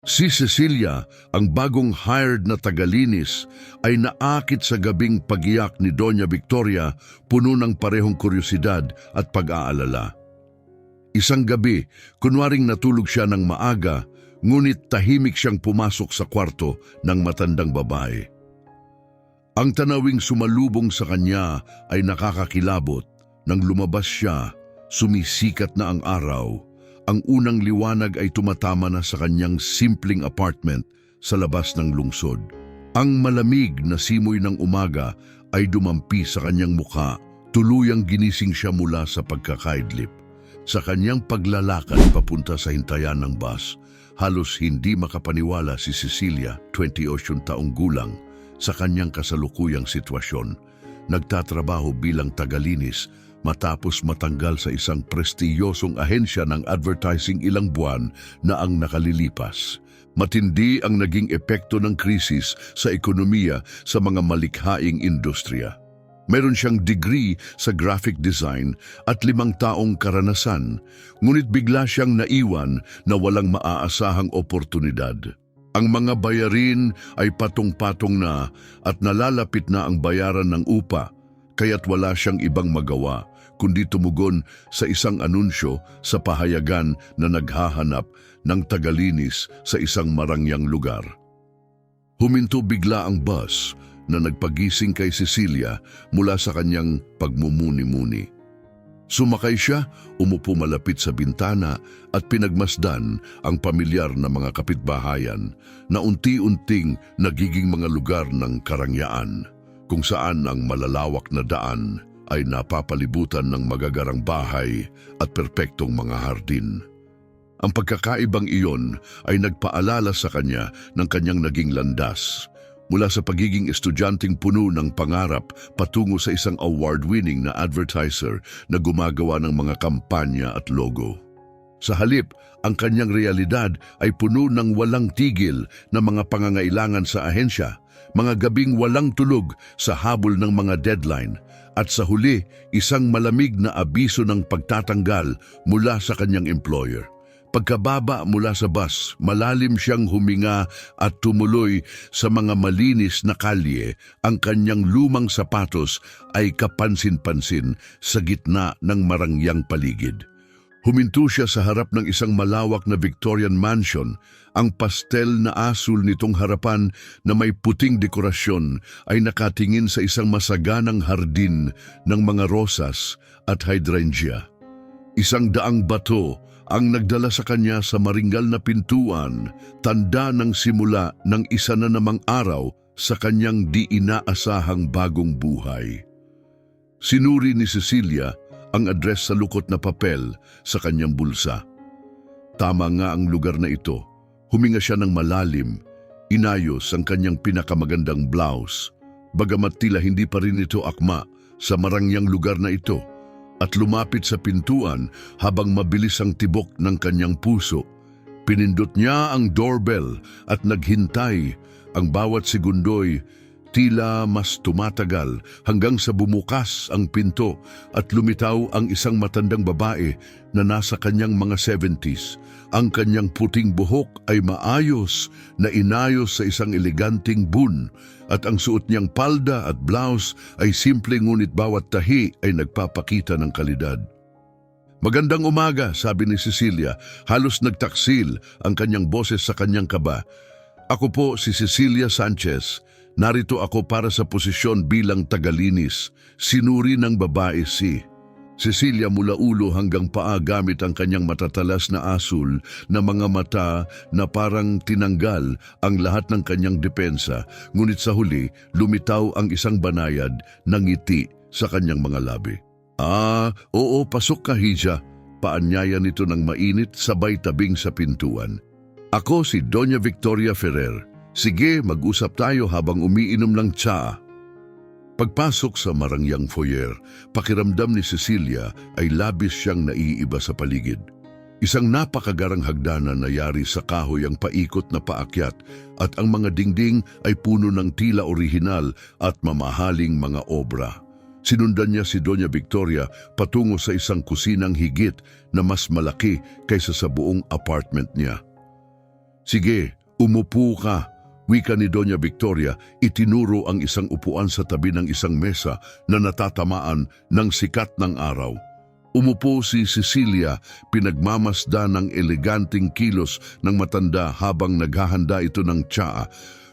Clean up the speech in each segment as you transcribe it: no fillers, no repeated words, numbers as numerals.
Si Cecilia, ang bagong hired na tagalinis, ay naakit sa gabing pagiyak ni Doña Victoria, puno ng parehong kuryosidad at pag-aalala. Isang gabi, kunwaring natulog siya ng maaga, ngunit tahimik siyang pumasok sa kwarto ng matandang babae. Ang tanawing sumalubong sa kanya ay nakakakilabot. Nang lumabas siya, sumisikat na ang araw. Ang unang liwanag ay tumatama na sa kanyang simpleng apartment sa labas ng lungsod. Ang malamig na simoy ng umaga ay dumampi sa kanyang mukha, tuluyang ginising siya mula sa pagkakaidlip. Sa kanyang paglalakad papunta sa hintayan ng bus, halos hindi makapaniwala si Cecilia, 28 taong gulang, sa kanyang kasalukuyang sitwasyon. Nagtatrabaho bilang tagalinis matapos matanggal sa isang prestiyosong ahensya ng advertising ilang buwan na ang nakalilipas. Matindi ang naging epekto ng krisis sa ekonomiya sa mga malikhaing industriya. Meron siyang degree sa graphic design at 5 taong karanasan, ngunit bigla siyang naiwan na walang maaasahang oportunidad. Ang mga bayarin ay patong-patong na at nalalapit na ang bayaran ng upa, kaya't wala siyang ibang magawa kundi tumugon sa isang anunsyo sa pahayagan na naghahanap ng tagalinis sa isang marangyang lugar. Huminto bigla ang bus na nagpagising kay Cecilia mula sa kanyang pagmumuni-muni. Sumakay siya, umupo malapit sa bintana at pinagmasdan ang pamilyar na mga kapitbahayan na unti-unting nagiging mga lugar ng karangyaan, kung saan ang malalawak na daan ay napapalibutan ng magagarang bahay at perpektong mga hardin. Ang pagkakaibang iyon ay nagpaalala sa kanya ng kanyang naging landas, mula sa pagiging estudyanteng puno ng pangarap patungo sa isang award-winning na advertiser na gumagawa ng mga kampanya at logo. Sa halip, ang kanyang realidad ay puno ng walang tigil na mga pangangailangan sa ahensya, mga gabing walang tulog sa habol ng mga deadline, at sa huli, isang malamig na abiso ng pagtatanggal mula sa kanyang employer. Pagkababa mula sa bus, malalim siyang huminga at tumuloy sa mga malinis na kalye. Ang kanyang lumang sapatos ay kapansin-pansin sa gitna ng marangyang paligid. Huminto siya sa harap ng isang malawak na Victorian mansion. Ang pastel na asul nitong harapan na may puting dekorasyon ay nakatingin sa isang masaganang hardin ng mga rosas at hydrangea. Isang daang bato ang nagdala sa kanya sa maringgal na pintuan, tanda ng simula ng isa na namang araw sa kanyang di inaasahang bagong buhay. Sinuri ni Cecilia ang address sa lukot na papel sa kanyang bulsa. Tama nga ang lugar na ito. Huminga siya ng malalim, inayos ang kanyang pinakamagandang blouse, bagamat tila hindi pa rin ito akma sa marangyang lugar na ito, at lumapit sa pintuan habang mabilis ang tibok ng kanyang puso. Pinindot niya ang doorbell at naghintay. Ang bawat segundo'y tila mas tumatagal hanggang sa bumukas ang pinto at lumitaw ang isang matandang babae na nasa kanyang mga 70s. Ang kanyang puting buhok ay maayos na inayos sa isang eleganting bun at ang suot niyang palda at blouse ay simple ngunit bawat tahi ay nagpapakita ng kalidad. "Magandang umaga," sabi ni Cecilia, halos nagtaksil ang kanyang boses sa kanyang kaba. "Ako po si Cecilia Sanchez. Narito ako para sa posisyon bilang tagalinis." Sinuri ng babae si Cecilia mula ulo hanggang paa gamit ang kanyang matatalas na asul na mga mata na parang tinanggal ang lahat ng kanyang depensa, ngunit sa huli lumitaw ang isang banayad na ngiti sa kanyang mga labi. Oo, pasok ka, Hija." Paanyaya nito ng mainit sabay tabing sa pintuan. "Ako si Doña Victoria Ferrer. Sige, mag-usap tayo habang umiinom ng tsaa." Pagpasok sa marangyang foyer, pakiramdam ni Cecilia ay labis siyang naiiba sa paligid. Isang napakagarang hagdanan na yari sa kahoy ang paikot na paakyat at ang mga dingding ay puno ng tila orihinal at mamahaling mga obra. Sinundan niya si Doña Victoria patungo sa isang kusinang higit na mas malaki kaysa sa buong apartment niya. Sige, umupo ka. Wika ni Doña Victoria, itinuro ang isang upuan sa tabi ng isang mesa na natatamaan ng sikat ng araw. Umupo si Cecilia, pinagmamasda ng eleganting kilos ng matanda habang naghahanda ito ng tsaa.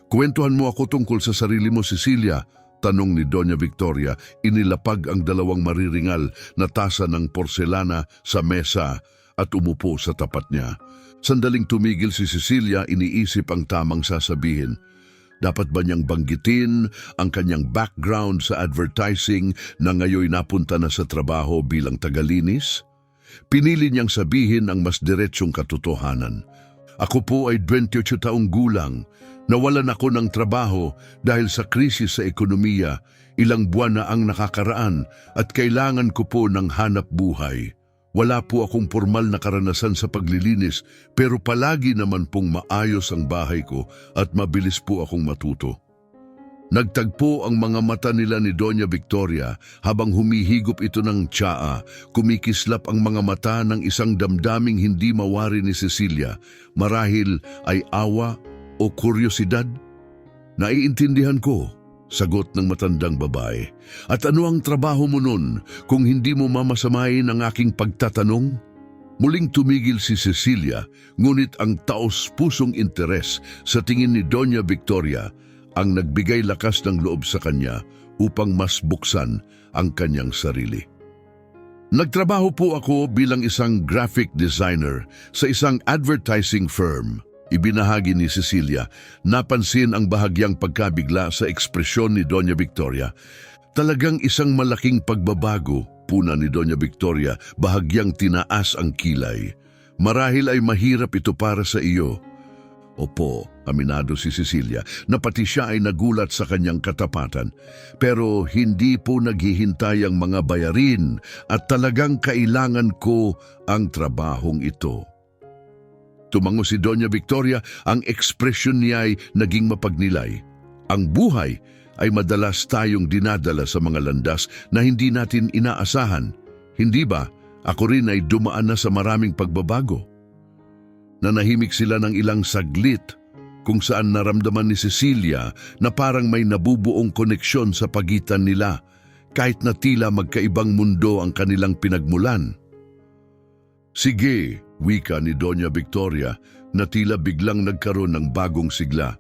Kwentuhan mo ako tungkol sa sarili mo, Cecilia, tanong ni Doña Victoria, inilapag ang dalawang mariringal na tasa ng porselana sa mesa at umupo sa tapat niya. Sandaling tumigil si Cecilia, iniisip ang tamang sasabihin. Dapat ba niyang banggitin ang kanyang background sa advertising na ngayon napunta na sa trabaho bilang tagalinis? Pinili niyang sabihin ang mas diretsyong katotohanan. Ako po ay 28 taong gulang. Nawalan ako ng trabaho dahil sa krisis sa ekonomiya. Ilang buwan na ang nakakaraan at kailangan ko po ng hanap buhay. Wala po akong formal na karanasan sa paglilinis pero palagi naman pong maayos ang bahay ko at mabilis po akong matuto. Nagtagpo ang mga mata nila ni Doña Victoria habang humihigop ito ng tsaa. Kumikislap ang mga mata ng isang damdaming hindi mawari ni Cecilia. Marahil ay awa o kuryosidad? Naiintindihan ko, sagot ng matandang babae. At ano ang trabaho mo nun kung hindi mo mamasamain ang aking pagtatanong? Muling tumigil si Cecilia, ngunit ang taos-pusong interes sa tingin ni Doña Victoria ang nagbigay lakas ng loob sa kanya upang mas buksan ang kanyang sarili. Nagtrabaho po ako bilang isang graphic designer sa isang advertising firm. Ibinahagi ni Cecilia. Napansin ang bahagyang pagkabigla sa ekspresyon ni Doña Victoria. Talagang isang malaking pagbabago, puna ni Doña Victoria, bahagyang tinaas ang kilay. Marahil ay mahirap ito para sa iyo. Opo, aminado si Cecilia, na pati siya ay nagulat sa kanyang katapatan. Pero hindi po naghihintay ang mga bayarin at talagang kailangan ko ang trabahong ito. Tumango si Doña Victoria, ang ekspresyon niya ay naging mapagnilay. Ang buhay ay madalas tayong dinadala sa mga landas na hindi natin inaasahan. Hindi ba? Ako rin ay dumaan na sa maraming pagbabago. Nanahimik sila ng ilang saglit kung saan naramdaman ni Cecilia na parang may nabubuong koneksyon sa pagitan nila kahit na tila magkaibang mundo ang kanilang pinagmulan. Sige, wika ni Doña Victoria na tila biglang nagkaroon ng bagong sigla.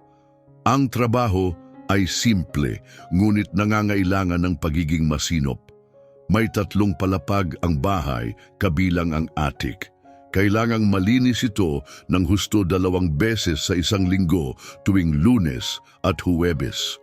Ang trabaho ay simple, ngunit nangangailangan ng pagiging masinop. May 3 palapag ang bahay, kabilang ang attic. Kailangang malinis ito ng husto 2 beses sa isang linggo tuwing Lunes at Huwebes.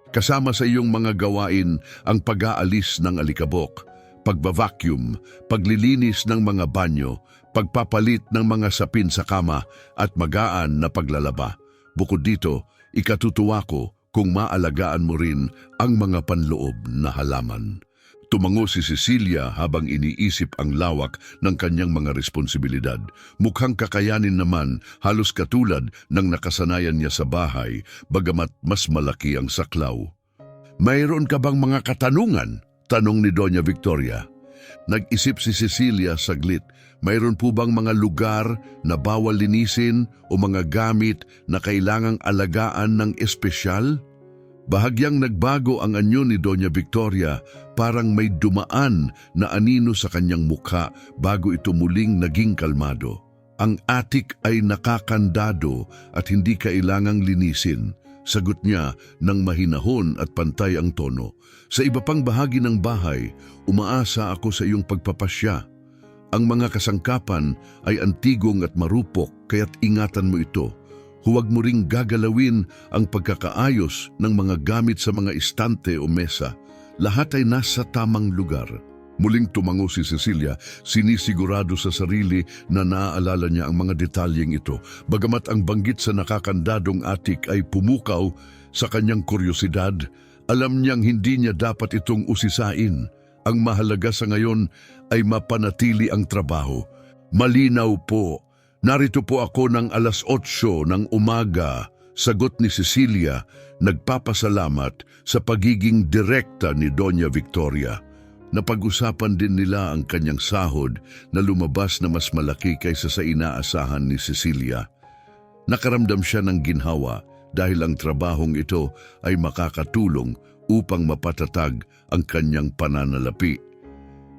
Kasama sa iyong mga gawain ang pag-aalis ng alikabok, pagba-vacuum, paglilinis ng mga banyo, pagpapalit ng mga sapin sa kama at magaan na paglalaba. Bukod dito, ikatutuwa ko kung maalagaan mo rin ang mga panloob na halaman. Tumango si Cecilia habang iniisip ang lawak ng kanyang mga responsibilidad. Mukhang kakayanin naman, halos katulad ng nakasanayan niya sa bahay, bagamat mas malaki ang saklaw. Mayroon ka bang mga katanungan? Tanong ni Doña Victoria. Nag-isip si Cecilia saglit. Mayroon po bang mga lugar na bawal linisin o mga gamit na kailangang alagaan ng espesyal? Bahagyang nagbago ang anyo ni Doña Victoria, parang may dumaan na anino sa kanyang mukha bago ito muling naging kalmado. Ang attic ay nakakandado at hindi kailangang linisin. Sagot niya ng mahinahon at pantay ang tono. Sa iba pang bahagi ng bahay, umaasa ako sa iyong pagpapasya. Ang mga kasangkapan ay antigong at marupok, kaya't ingatan mo ito. Huwag mo ring gagalawin ang pagkakaayos ng mga gamit sa mga istante o mesa. Lahat ay nasa tamang lugar. Muling tumango si Cecilia, sinisigurado sa sarili na naaalala niya ang mga detalyeng ito. Bagamat ang banggit sa nakakandadong attic ay pumukaw sa kanyang kuryosidad, alam niyang hindi niya dapat itong usisain. Ang mahalaga sa ngayon ay mapanatili ang trabaho. Malinaw po, narito po ako ng 8:00 ng umaga, sagot ni Cecilia, nagpapasalamat sa pagiging direkta ni Doña Victoria. Napag-usapan din nila ang kanyang sahod na lumabas na mas malaki kaysa sa inaasahan ni Cecilia. Nakaramdam siya ng ginhawa dahil ang trabahong ito ay makakatulong upang mapatatag ang kanyang pananalapi.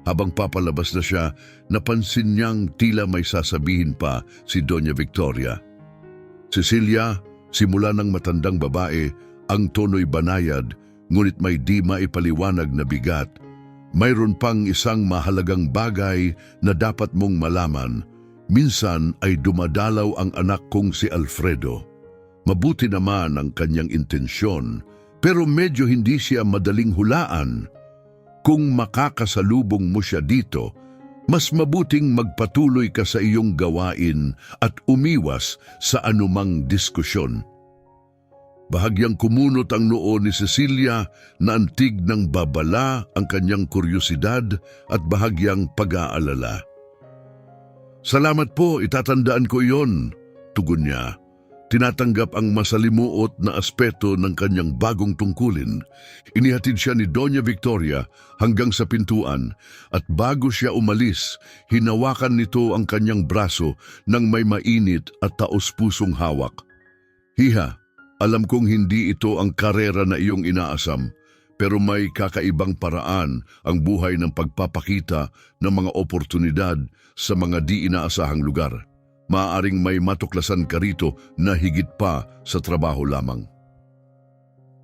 Habang papalabas na siya, napansin niyang tila may sasabihin pa si Doña Victoria. Cecilia, simula ng matandang babae, ang tono'y banayad, ngunit may di maipaliwanag na bigat. Mayroon pang isang mahalagang bagay na dapat mong malaman. Minsan ay dumadalaw ang anak kong si Alfredo. Mabuti naman ang kanyang intensyon, pero medyo hindi siya madaling hulaan. Kung makakasalubong mo siya dito, mas mabuting magpatuloy ka sa iyong gawain at umiwas sa anumang diskusyon. Bahagyang kumunot ang noo ni Cecilia na antig ng babala ang kanyang kuryosidad at bahagyang pag-aalala. "Salamat po, itatandaan ko iyon," tugon niya. Tinatanggap ang masalimuot na aspeto ng kanyang bagong tungkulin. Inihatid siya ni Doña Victoria hanggang sa pintuan at bago siya umalis, hinawakan nito ang kanyang braso ng may mainit at taos-pusong hawak. "Hiha, alam kong hindi ito ang karera na iyong inaasam, pero may kakaibang paraan ang buhay ng pagpapakita ng mga oportunidad sa mga di inaasahang lugar. Maaaring may matuklasan ka rito na higit pa sa trabaho lamang."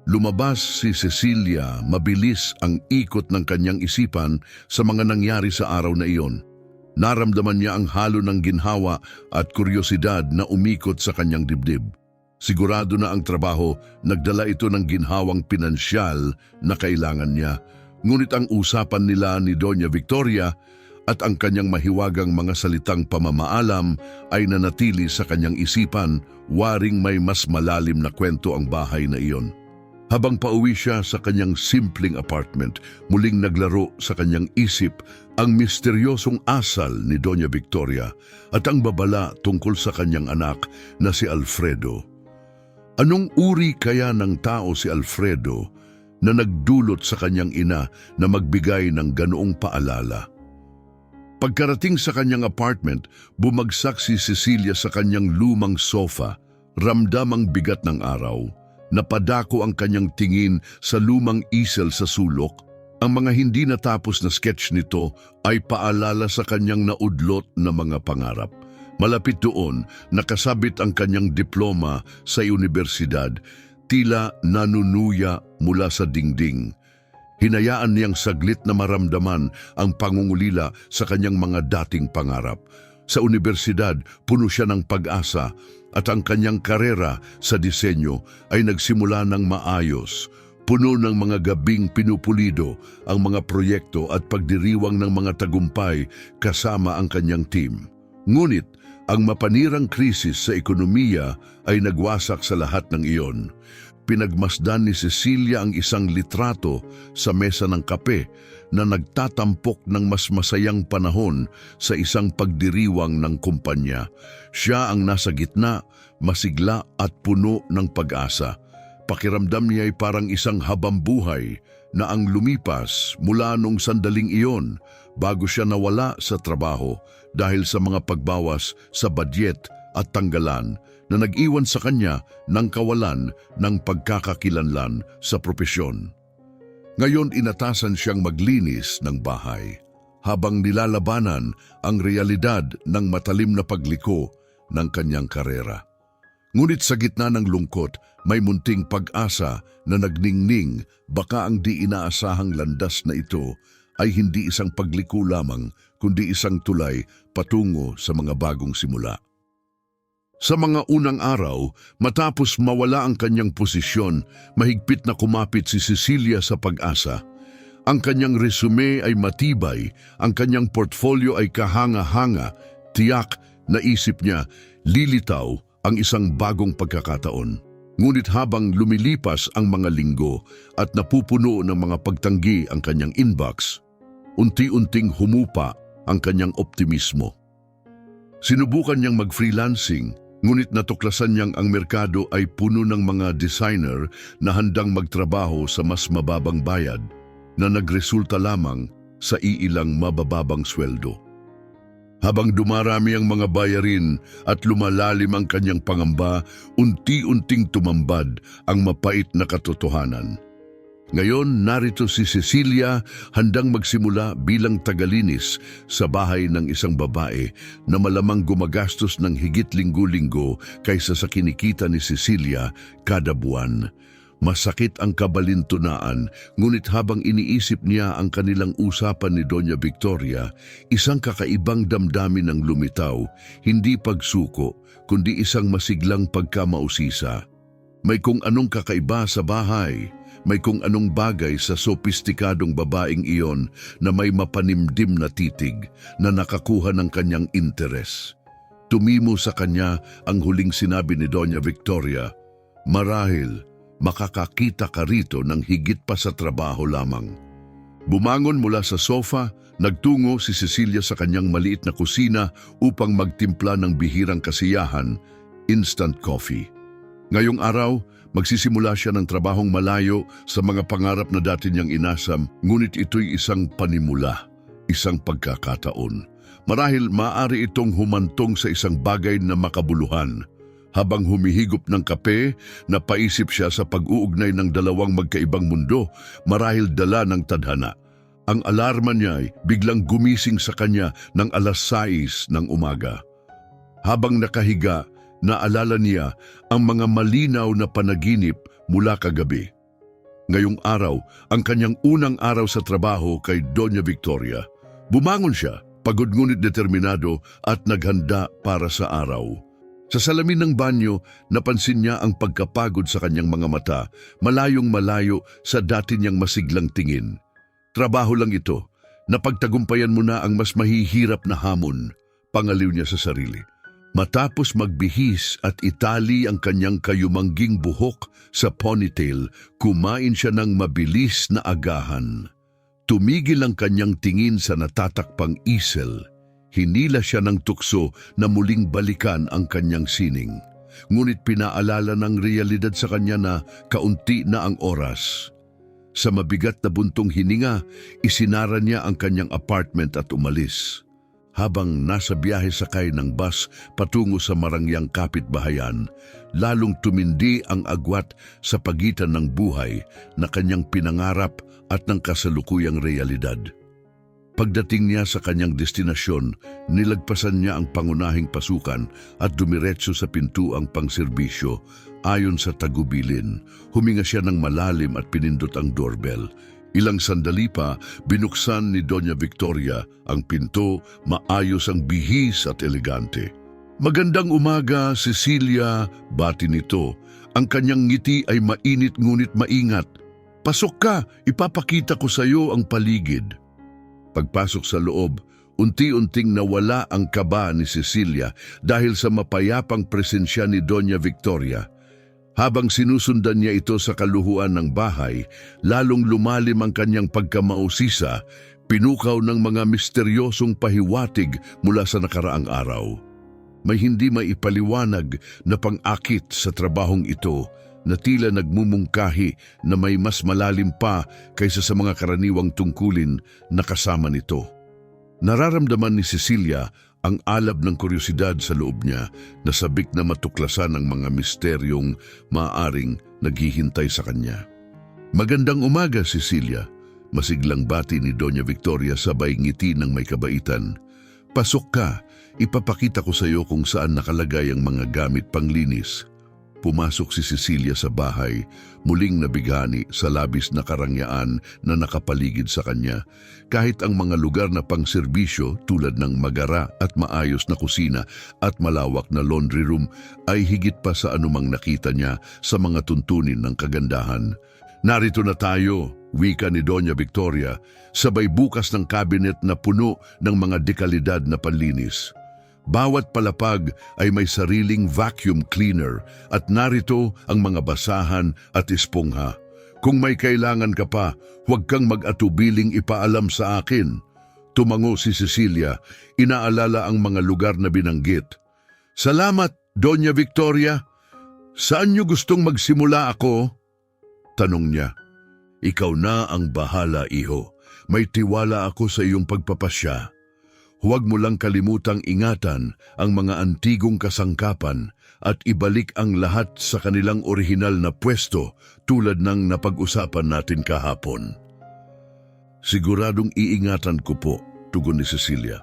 Lumabas si Cecilia, mabilis ang ikot ng kanyang isipan sa mga nangyari sa araw na iyon. Naramdaman niya ang halo ng ginhawa at kuryosidad na umikot sa kanyang dibdib. Sigurado na ang trabaho, nagdala ito ng ginhawang pinansyal na kailangan niya. Ngunit ang usapan nila ni Doña Victoria at ang kanyang mahiwagang mga salitang pamamaalam ay nanatili sa kanyang isipan, waring may mas malalim na kwento ang bahay na iyon. Habang pauwi siya sa kanyang simpleng apartment, muling naglaro sa kanyang isip ang misteryosong asal ni Doña Victoria at ang babala tungkol sa kanyang anak na si Alfredo. Anong uri kaya ng tao si Alfredo na nagdulot sa kanyang ina na magbigay ng ganoong paalala? Pagkarating sa kanyang apartment, bumagsak si Cecilia sa kanyang lumang sofa. Ramdam ang bigat ng araw. Napadako ang kanyang tingin sa lumang easel sa sulok. Ang mga hindi natapos na sketch nito ay paalala sa kanyang naudlot na mga pangarap. Malapit doon, nakasabit ang kanyang diploma sa universidad, tila nanunuya mula sa dingding. Hinayaan niyang saglit na maramdaman ang pangungulila sa kanyang mga dating pangarap. Sa universidad, puno siya ng pag-asa at ang kanyang karera sa disenyo ay nagsimula ng maayos. Puno ng mga gabing pinupulido ang mga proyekto at pagdiriwang ng mga tagumpay kasama ang kanyang team. Ngunit, ang mapanirang krisis sa ekonomiya ay nagwasak sa lahat ng iyon. Pinagmasdan ni Cecilia ang isang litrato sa mesa ng kape na nagtatampok ng mas masayang panahon sa isang pagdiriwang ng kumpanya. Siya ang nasa gitna, masigla at puno ng pag-asa. Pakiramdam niya ay parang isang habambuhay na ang lumipas mula nung sandaling iyon bago siya nawala sa trabaho dahil sa mga pagbawas sa budget at tanggalan na nag-iwan sa kanya ng kawalan ng pagkakakilanlan sa propesyon. Ngayon inatasan siyang maglinis ng bahay habang nilalabanan ang realidad ng matalim na pagliko ng kanyang karera. Ngunit sa gitna ng lungkot, may munting pag-asa na nagningning, baka ang di inaasahang landas na ito ay hindi isang pagliko lamang kundi isang tulay patungo sa mga bagong simula. Sa mga unang araw, matapos mawala ang kanyang posisyon, mahigpit na kumapit si Cecilia sa Pag-asa. Ang kanyang resume ay matibay, ang kanyang portfolio ay kahanga-hanga, tiyak na isip niya, lilitaw ang isang bagong pagkakataon. Ngunit habang lumilipas ang mga linggo at napupuno ng mga pagtanggi ang kanyang inbox, unti-unting humupa ang kanyang optimismo. Sinubukan niyang mag-freelancing, ngunit natuklasan niyang ang merkado ay puno ng mga designer na handang magtrabaho sa mas mababang bayad na nagresulta lamang sa iilang mabababang sweldo. Habang dumarami ang mga bayarin at lumalalim ang kanyang pangamba, unti-unting tumambad ang mapait na katotohanan. Ngayon, narito si Cecilia handang magsimula bilang tagalinis sa bahay ng isang babae na malamang gumagastos ng higit linggo-linggo kaysa sa kinikita ni Cecilia kada buwan. Masakit ang kabalintunaan, ngunit habang iniisip niya ang kanilang usapan ni Doña Victoria, isang kakaibang damdamin ang lumitaw, hindi pagsuko, kundi isang masiglang pagkamausisa. May kung anong kakaiba sa bahay, may kung anong bagay sa sopistikadong babaeng iyon na may mapanimdim na titig na nakakuha ng kanyang interes. Tumimo sa kanya ang huling sinabi ni Doña Victoria, "Marahil, makakakita ka rito ng higit pa sa trabaho lamang." Bumangon mula sa sofa, nagtungo si Cecilia sa kanyang maliit na kusina upang magtimpla ng bihirang kasiyahan, instant coffee. Ngayong araw, magsisimula siya ng trabahong malayo sa mga pangarap na dati niyang inasam, ngunit ito'y isang panimula, isang pagkakataon. Marahil maaari itong humantong sa isang bagay na makabuluhan. Habang humihigop ng kape, napaisip siya sa pag-uugnay ng dalawang magkaibang mundo, marahil dala ng tadhana. Ang alarma niya ay biglang gumising sa kanya ng 6:00 ng umaga. Habang nakahiga, naalala niya ang mga malinaw na panaginip mula kagabi. Ngayong araw, ang kanyang unang araw sa trabaho kay Doña Victoria. Bumangon siya, pagod ngunit determinado at naghanda para sa araw. Sa salamin ng banyo, napansin niya ang pagkapagod sa kanyang mga mata, malayong malayo sa dati niyang masiglang tingin. Trabaho lang ito, napagtagumpayan mo na ang mas mahihirap na hamon, pangaliw niya sa sarili. Matapos magbihis at itali ang kanyang kayumangging buhok sa ponytail, kumain siya ng mabilis na agahan. Tumigil ang kanyang tingin sa natatakpang isel. Hinila siya ng tukso na muling balikan ang kanyang sining. Ngunit pinaalala ng realidad sa kanya na kaunti na ang oras. Sa mabigat na buntong hininga, isinara niya ang kanyang apartment at umalis. Habang nasa biyahe sakay ng bus patungo sa marangyang kapitbahayan, lalong tumindi ang agwat sa pagitan ng buhay na kanyang pinangarap at ng kasalukuyang realidad. Pagdating niya sa kanyang destinasyon, nilagpasan niya ang pangunahing pasukan at dumiretso sa pintuang pangserbisyo. Ayon sa tagubilin, huminga siya ng malalim at pinindot ang doorbell. Ilang sandali pa, binuksan ni Doña Victoria ang pinto, maayos ang bihis at elegante. "Magandang umaga, Cecilia," bati nito. Ang kanyang ngiti ay mainit ngunit maingat. "Pasok ka, ipapakita ko sa iyo ang paligid." Pagpasok sa loob, unti-unting nawala ang kaba ni Cecilia dahil sa mapayapang presensya ni Doña Victoria. Habang sinusundan niya ito sa kaluhuan ng bahay, lalong lumalim ang kanyang pagkamausisa, pinukaw ng mga misteryosong pahiwatig mula sa nakaraang araw. May hindi maipaliwanag na pang-akit sa trabahong ito na tila nagmumungkahi na may mas malalim pa kaysa sa mga karaniwang tungkulin na kasama nito. Nararamdaman ni Cecilia ang alab ng kuryosidad sa loob niya na sabik na matuklasan ang mga misteryong maaaring naghihintay sa kanya. "Magandang umaga, Cecilia," masiglang bati ni Doña Victoria sabay ngiti ng may kabaitan. "Pasok ka, ipapakita ko sa iyo kung saan nakalagay ang mga gamit panglinis." Pumasok si Cecilia sa bahay, muling nabighani sa labis na karangyaan na nakapaligid sa kanya. Kahit ang mga lugar na pangserbisyo tulad ng magara at maayos na kusina at malawak na laundry room ay higit pa sa anumang nakita niya sa mga tuntunin ng kagandahan. "Narito na tayo," wika ni Doña Victoria, sabay bukas ng cabinet na puno ng mga dekalidad na panlinis. Bawat palapag ay may sariling vacuum cleaner at narito ang mga basahan at espongha. "Kung may kailangan ka pa, huwag kang mag-atubiling ipaalam sa akin." Tumango si Cecilia, inaalala ang mga lugar na binanggit. "Salamat, Doña Victoria. Saan niyo gustong magsimula ako?" Tanong niya. "Ikaw na ang bahala, iho. May tiwala ako sa iyong pagpapasya." Huwag mo lang kalimutang ingatan ang mga antigong kasangkapan at ibalik ang lahat sa kanilang orihinal na pwesto tulad ng napag-usapan natin kahapon. Siguradong iingatan ko po, tugon ni Cecilia.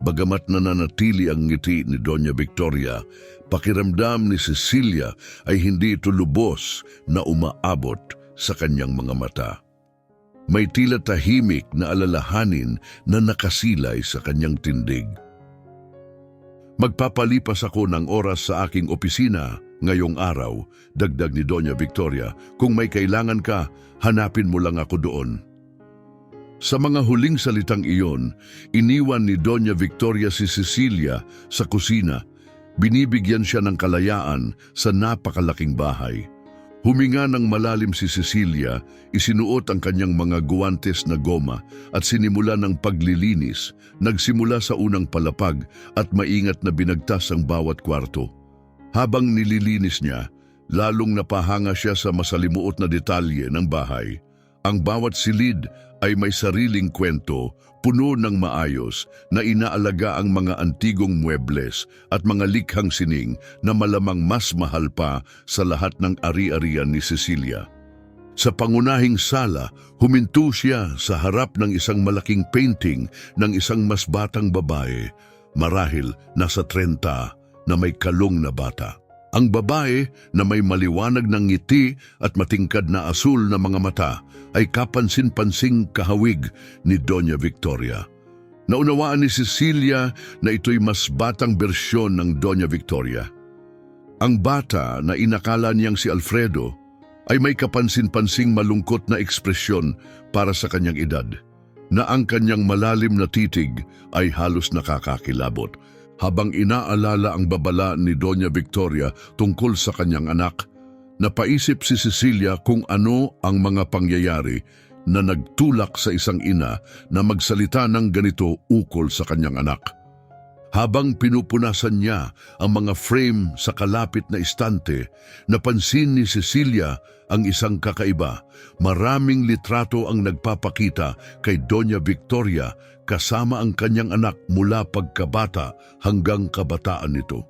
Bagamat nananatili ang ngiti ni Doña Victoria, pakiramdam ni Cecilia ay hindi ito lubos na umaabot sa kanyang mga mata. May tila tahimik na alalahanin na nakasilay sa kanyang tindig. Magpapalipas ako ng oras sa aking opisina ngayong araw, dagdag ni Doña Victoria. Kung may kailangan ka, hanapin mo lang ako doon. Sa mga huling salitang iyon, iniwan ni Doña Victoria si Cecilia sa kusina. Binibigyan siya ng kalayaan sa napakalaking bahay. Huminga ng malalim si Cecilia, isinuot ang kanyang mga guwantes na goma at sinimula ng paglilinis. Nagsimula sa unang palapag at maingat na binagtas ang bawat kwarto. Habang nililinis niya, lalong napahanga siya sa masalimuot na detalye ng bahay. Ang bawat silid ay may sariling kwento, puno ng maayos na inaalaga ang mga antigong muebles at mga likhang sining na malamang mas mahal pa sa lahat ng ari-arian ni Cecilia. Sa pangunahing sala, huminto siya sa harap ng isang malaking painting ng isang mas batang babae, marahil nasa 30 na may kalong na bata. Ang babae na may maliwanag ng ngiti at matingkad na asul na mga mata ay kapansin-pansing kahawig ni Doña Victoria. Naunawaan ni Cecilia na ito'y mas batang bersyon ng Doña Victoria. Ang bata na inakala niyang si Alfredo ay may kapansin-pansing malungkot na ekspresyon para sa kanyang edad, na ang kanyang malalim na titig ay halos nakakakilabot. Habang inaalala ang babala ni Doña Victoria tungkol sa kanyang anak, napaisip si Cecilia kung ano ang mga pangyayari na nagtulak sa isang ina na magsalita ng ganito ukol sa kanyang anak. Habang pinupunasan niya ang mga frame sa kalapit na istante, napansin ni Cecilia ang isang kakaiba. Maraming litrato ang nagpapakita kay Doña Victoria kasama ang kanyang anak mula pagkabata hanggang kabataan nito.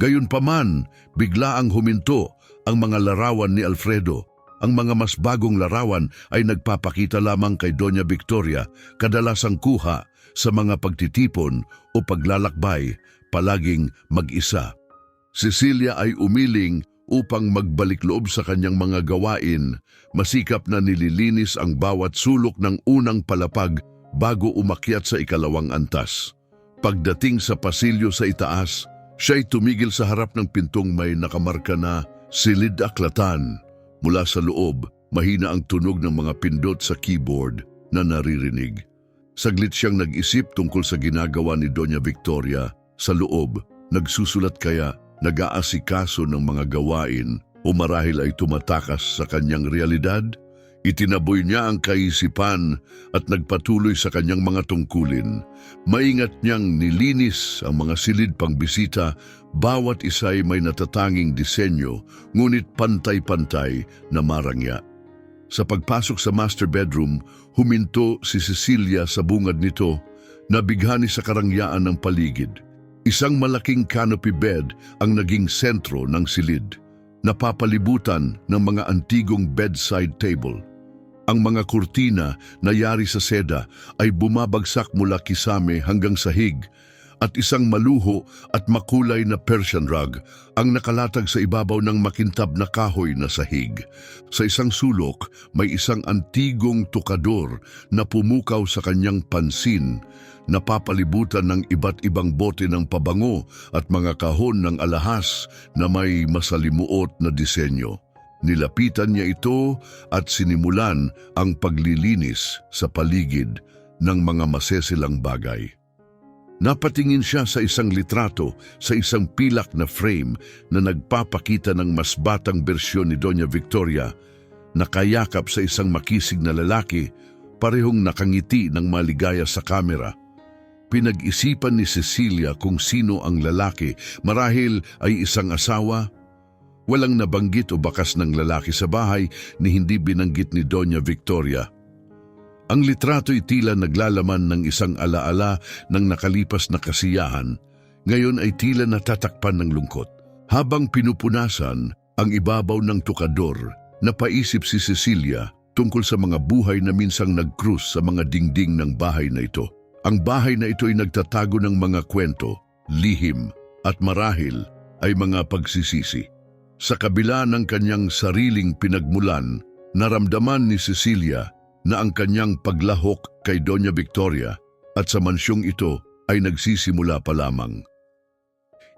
Gayunpaman, bigla ang huminto ang mga larawan ni Alfredo. Ang mga mas bagong larawan ay nagpapakita lamang kay Doña Victoria, kadalasang kuha sa mga pagtitipon o paglalakbay, palaging mag-isa. Cecilia ay umiling upang magbalik loob sa kanyang mga gawain, masikap na nililinis ang bawat sulok ng unang palapag bago umakyat sa ikalawang antas. Pagdating sa pasilyo sa itaas, siya'y tumigil sa harap ng pintong may nakamarka na silid aklatan. Mula sa loob, mahina ang tunog ng mga pindot sa keyboard na naririnig. Saglit siyang nag-isip tungkol sa ginagawa ni Doña Victoria. Sa loob, nagsusulat kaya, nag-aasikaso ng mga gawain o marahil ay tumatakas sa kanyang realidad? Itinaboy niya ang kaisipan at nagpatuloy sa kanyang mga tungkulin. Maingat niyang nilinis ang mga silid pangbisita, bawat isa'y may natatanging disenyo, ngunit pantay-pantay na marangya. Sa pagpasok sa master bedroom, huminto si Cecilia sa bungad nito, nabighani sa karangyaan ng paligid. Isang malaking canopy bed ang naging sentro ng silid, napapalibutan ng mga antigong bedside table. Ang mga kurtina na yari sa seda ay bumabagsak mula kisame hanggang sahig, at isang maluho at makulay na Persian rug ang nakalatag sa ibabaw ng makintab na kahoy na sahig. Sa isang sulok, may isang antigong tukador na pumukaw sa kanyang pansin, napapalibutan ng iba't ibang bote ng pabango at mga kahon ng alahas na may masalimuot na disenyo. Nilapitan niya ito at sinimulan ang paglilinis sa paligid ng mga masesilang bagay. Napatingin siya sa isang litrato sa isang pilak na frame na nagpapakita ng mas batang bersyon ni Doña Victoria, nakayakap sa isang makisig na lalaki, parehong nakangiti ng maligaya sa kamera. Pinag-isipan ni Cecilia kung sino ang lalaki, marahil ay isang asawa. Walang nabanggit o bakas ng lalaki sa bahay ni hindi binanggit ni Doña Victoria. Ang litrato'y tila naglalaman ng isang alaala ng nakalipas na kasiyahan, ngayon ay tila natatakpan ng lungkot. Habang pinupunasan ang ibabaw ng tukador, napaisip si Cecilia tungkol sa mga buhay na minsang nagkrus sa mga dingding ng bahay na ito. Ang bahay na ito ay nagtatago ng mga kwento, lihim at marahil ay mga pagsisisi. Sa kabila ng kanyang sariling pinagmulan, naramdaman ni Cecilia na ang kanyang paglahok kay Doña Victoria at sa mansyong ito ay nagsisimula pa lamang.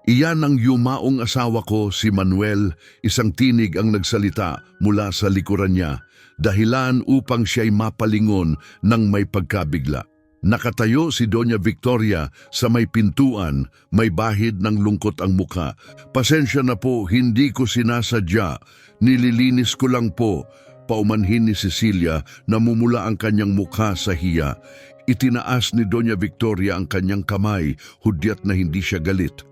Iyan ang yumaong asawa ko, si Manuel, isang tinig ang nagsalita mula sa likuran niya, dahilan upang siya'y mapalingon ng may pagkabigla. Nakatayo si Doña Victoria sa may pintuan, may bahid ng lungkot ang muka. Pasensya na po, hindi ko sinasadya, nililinis ko lang po. Paumanhin ni Cecilia, namumula ang kanyang mukha sa hiya. Itinaas ni Doña Victoria ang kanyang kamay, hudyat na hindi siya galit.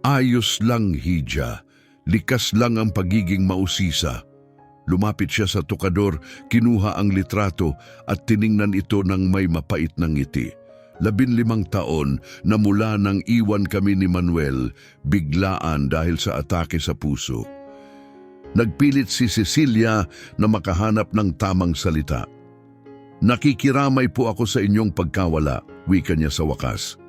Ayos lang, Hija. Likas lang ang pagiging mausisa. Lumapit siya sa tukador, kinuha ang litrato at tiningnan ito ng may mapait na ngiti. 15 taon na mula nang iwan kami ni Manuel, biglaan dahil sa atake sa puso. Nagpilit si Cecilia na makahanap ng tamang salita. Nakikiramay po ako sa inyong pagkawala, wika niya sa wakas.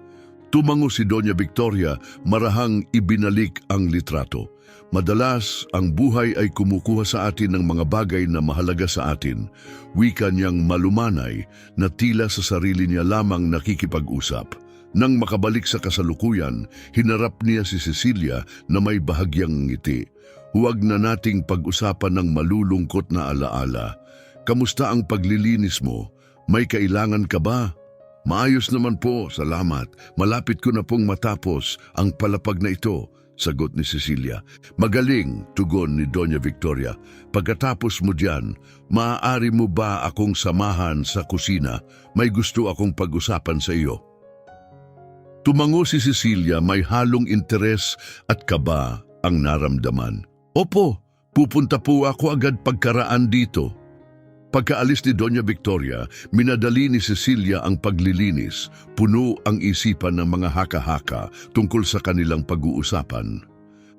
Tumango si Doña Victoria, marahang ibinalik ang litrato. Madalas, ang buhay ay kumukuha sa atin ng mga bagay na mahalaga sa atin. Wika niyang malumanay na tila sa sarili niya lamang nakikipag-usap. Nang makabalik sa kasalukuyan, hinarap niya si Cecilia na may bahagyang ngiti. Huwag na nating pag-usapan ng malulungkot na alaala. Kamusta ang paglilinis mo? May kailangan ka ba? Maayos naman po, salamat. Malapit ko na pong matapos ang palapag na ito, sagot ni Cecilia. Magaling, tugon ni Doña Victoria. Pagkatapos mo diyan, maaari mo ba akong samahan sa kusina? May gusto akong pag-usapan sa iyo. Tumango si Cecilia, may halong interes at kaba ang naramdaman. Opo, pupunta po ako agad pagkaraan dito. Pagkaalis ni Doña Victoria, minadali ni Cecilia ang paglilinis. Puno ang isipan ng mga haka-haka tungkol sa kanilang pag-uusapan.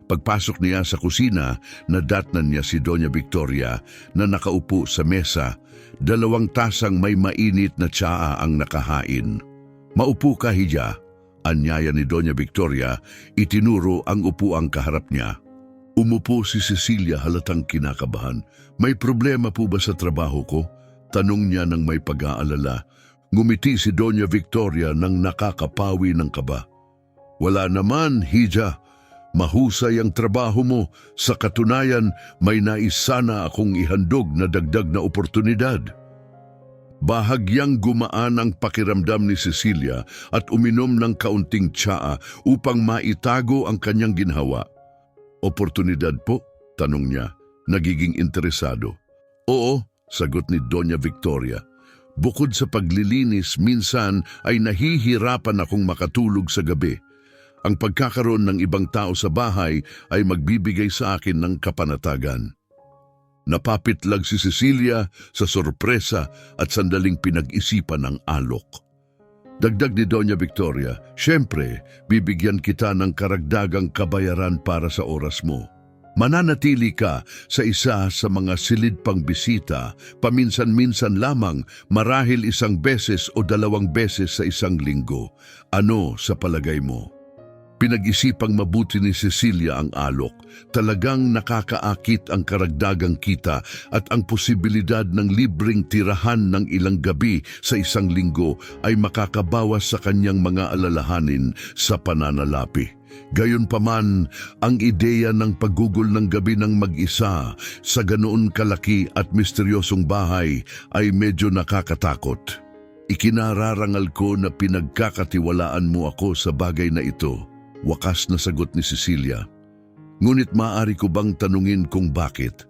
Pagpasok niya sa kusina, nadatnan niya si Doña Victoria na nakaupo sa mesa. 2 tasang may mainit na tsaa ang nakahain. Maupo ka, Hija, anyaya ni Doña Victoria, itinuro ang upuang kaharap niya. Umupo si Cecilia halatang kinakabahan. May problema po ba sa trabaho ko? Tanong niya ng may pag-aalala. Ngumiti si Doña Victoria nang nakakapawi ng kaba. Wala naman, Hija. Mahusay ang trabaho mo. Sa katunayan, may nais sana akong ihandog na dagdag na oportunidad. Bahagyang gumaan ang pakiramdam ni Cecilia at uminom ng kaunting tsaa upang maitago ang kanyang ginhawa. Oportunidad po? Tanong niya, nagiging interesado. Oo, sagot ni Doña Victoria. Bukod sa paglilinis, minsan ay nahihirapan akong makatulog sa gabi. Ang pagkakaroon ng ibang tao sa bahay ay magbibigay sa akin ng kapanatagan. Napapitlag si Cecilia sa sorpresa at sandaling pinag-isipan ng alok. Dagdag ni Doña Victoria, siyempre, bibigyan kita ng karagdagang kabayaran para sa oras mo. Mananatili ka sa isa sa mga silid pang bisita, paminsan-minsan lamang, marahil 1 beses o 2 beses sa 1 linggo. Ano sa palagay mo? Pinag-isipang mabuti ni Cecilia ang alok. Talagang nakakaakit ang karagdagang kita at ang posibilidad ng libreng tirahan ng ilang gabi sa 1 linggo ay makakabawas sa kanyang mga alalahanin sa pananalapi. Gayunpaman, ang ideya ng paggugol ng gabi ng mag-isa sa ganoon kalaki at misteryosong bahay ay medyo nakakatakot. Ikinararangal ko na pinagkakatiwalaan mo ako sa bagay na ito. Wakas na sagot ni Cecilia. Ngunit maaari ko bang tanungin kung bakit?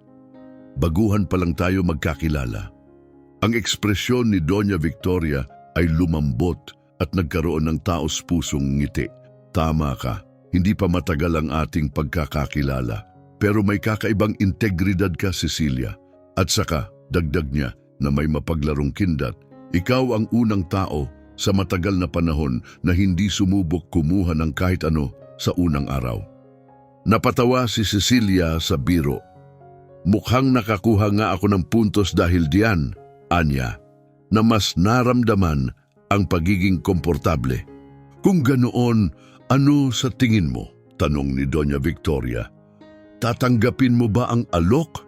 Baguhan pa lang tayo magkakilala. Ang ekspresyon ni Doña Victoria ay lumambot at nagkaroon ng taos-pusong ngiti. Tama ka, hindi pa matagal ang ating pagkakakilala. Pero may kakaibang integridad ka, Cecilia. At saka, dagdag niya na may mapaglarong kindat, Ikaw ang unang tao sa matagal na panahon na hindi sumubok kumuha ng kahit ano sa unang araw. Napatawa si Cecilia sa biro. Mukhang nakakuha nga ako ng puntos dahil diyan, anya, na mas naramdaman ang pagiging komportable. Kung ganoon, ano sa tingin mo? Tanong ni Doña Victoria. Tatanggapin mo ba ang alok?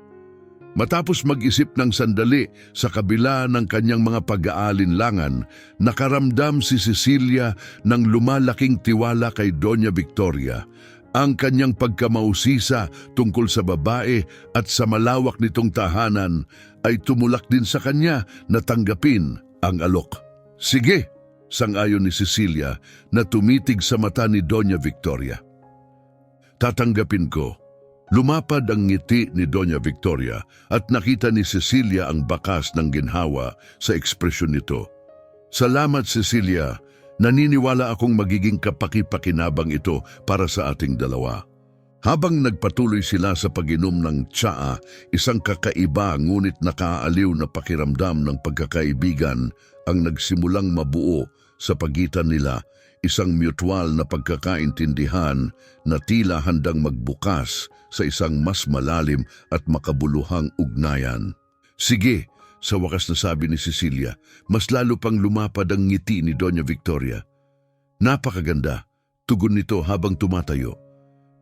Matapos mag-isip ng sandali sa kabila ng kanyang mga pag-aalinlangan, nakaramdam si Cecilia ng lumalaking tiwala kay Doña Victoria. Ang kanyang pagkamausisa tungkol sa babae at sa malawak nitong tahanan ay tumulak din sa kanya na tanggapin ang alok. Sige, sang-ayon ni Cecilia na tumitig sa mata ni Doña Victoria. Tatanggapin ko. Lumapad ang ngiti ni Doña Victoria at nakita ni Cecilia ang bakas ng ginhawa sa ekspresyon nito. Salamat, Cecilia. Naniniwala akong magiging kapaki-pakinabang ito para sa ating dalawa. Habang nagpatuloy sila sa pag-inom ng tsaa, isang kakaiba ngunit nakaaaliw na pakiramdam ng pagkakaibigan ang nagsimulang mabuo sa pagitan nila, isang mutual na pagkakaintindihan na tila handang magbukas sa isang mas malalim at makabuluhang ugnayan. Sige, sa wakas na sabi ni Cecilia, mas lalo pang lumapad ang ngiti ni Doña Victoria. Napakaganda, tugon nito habang tumatayo.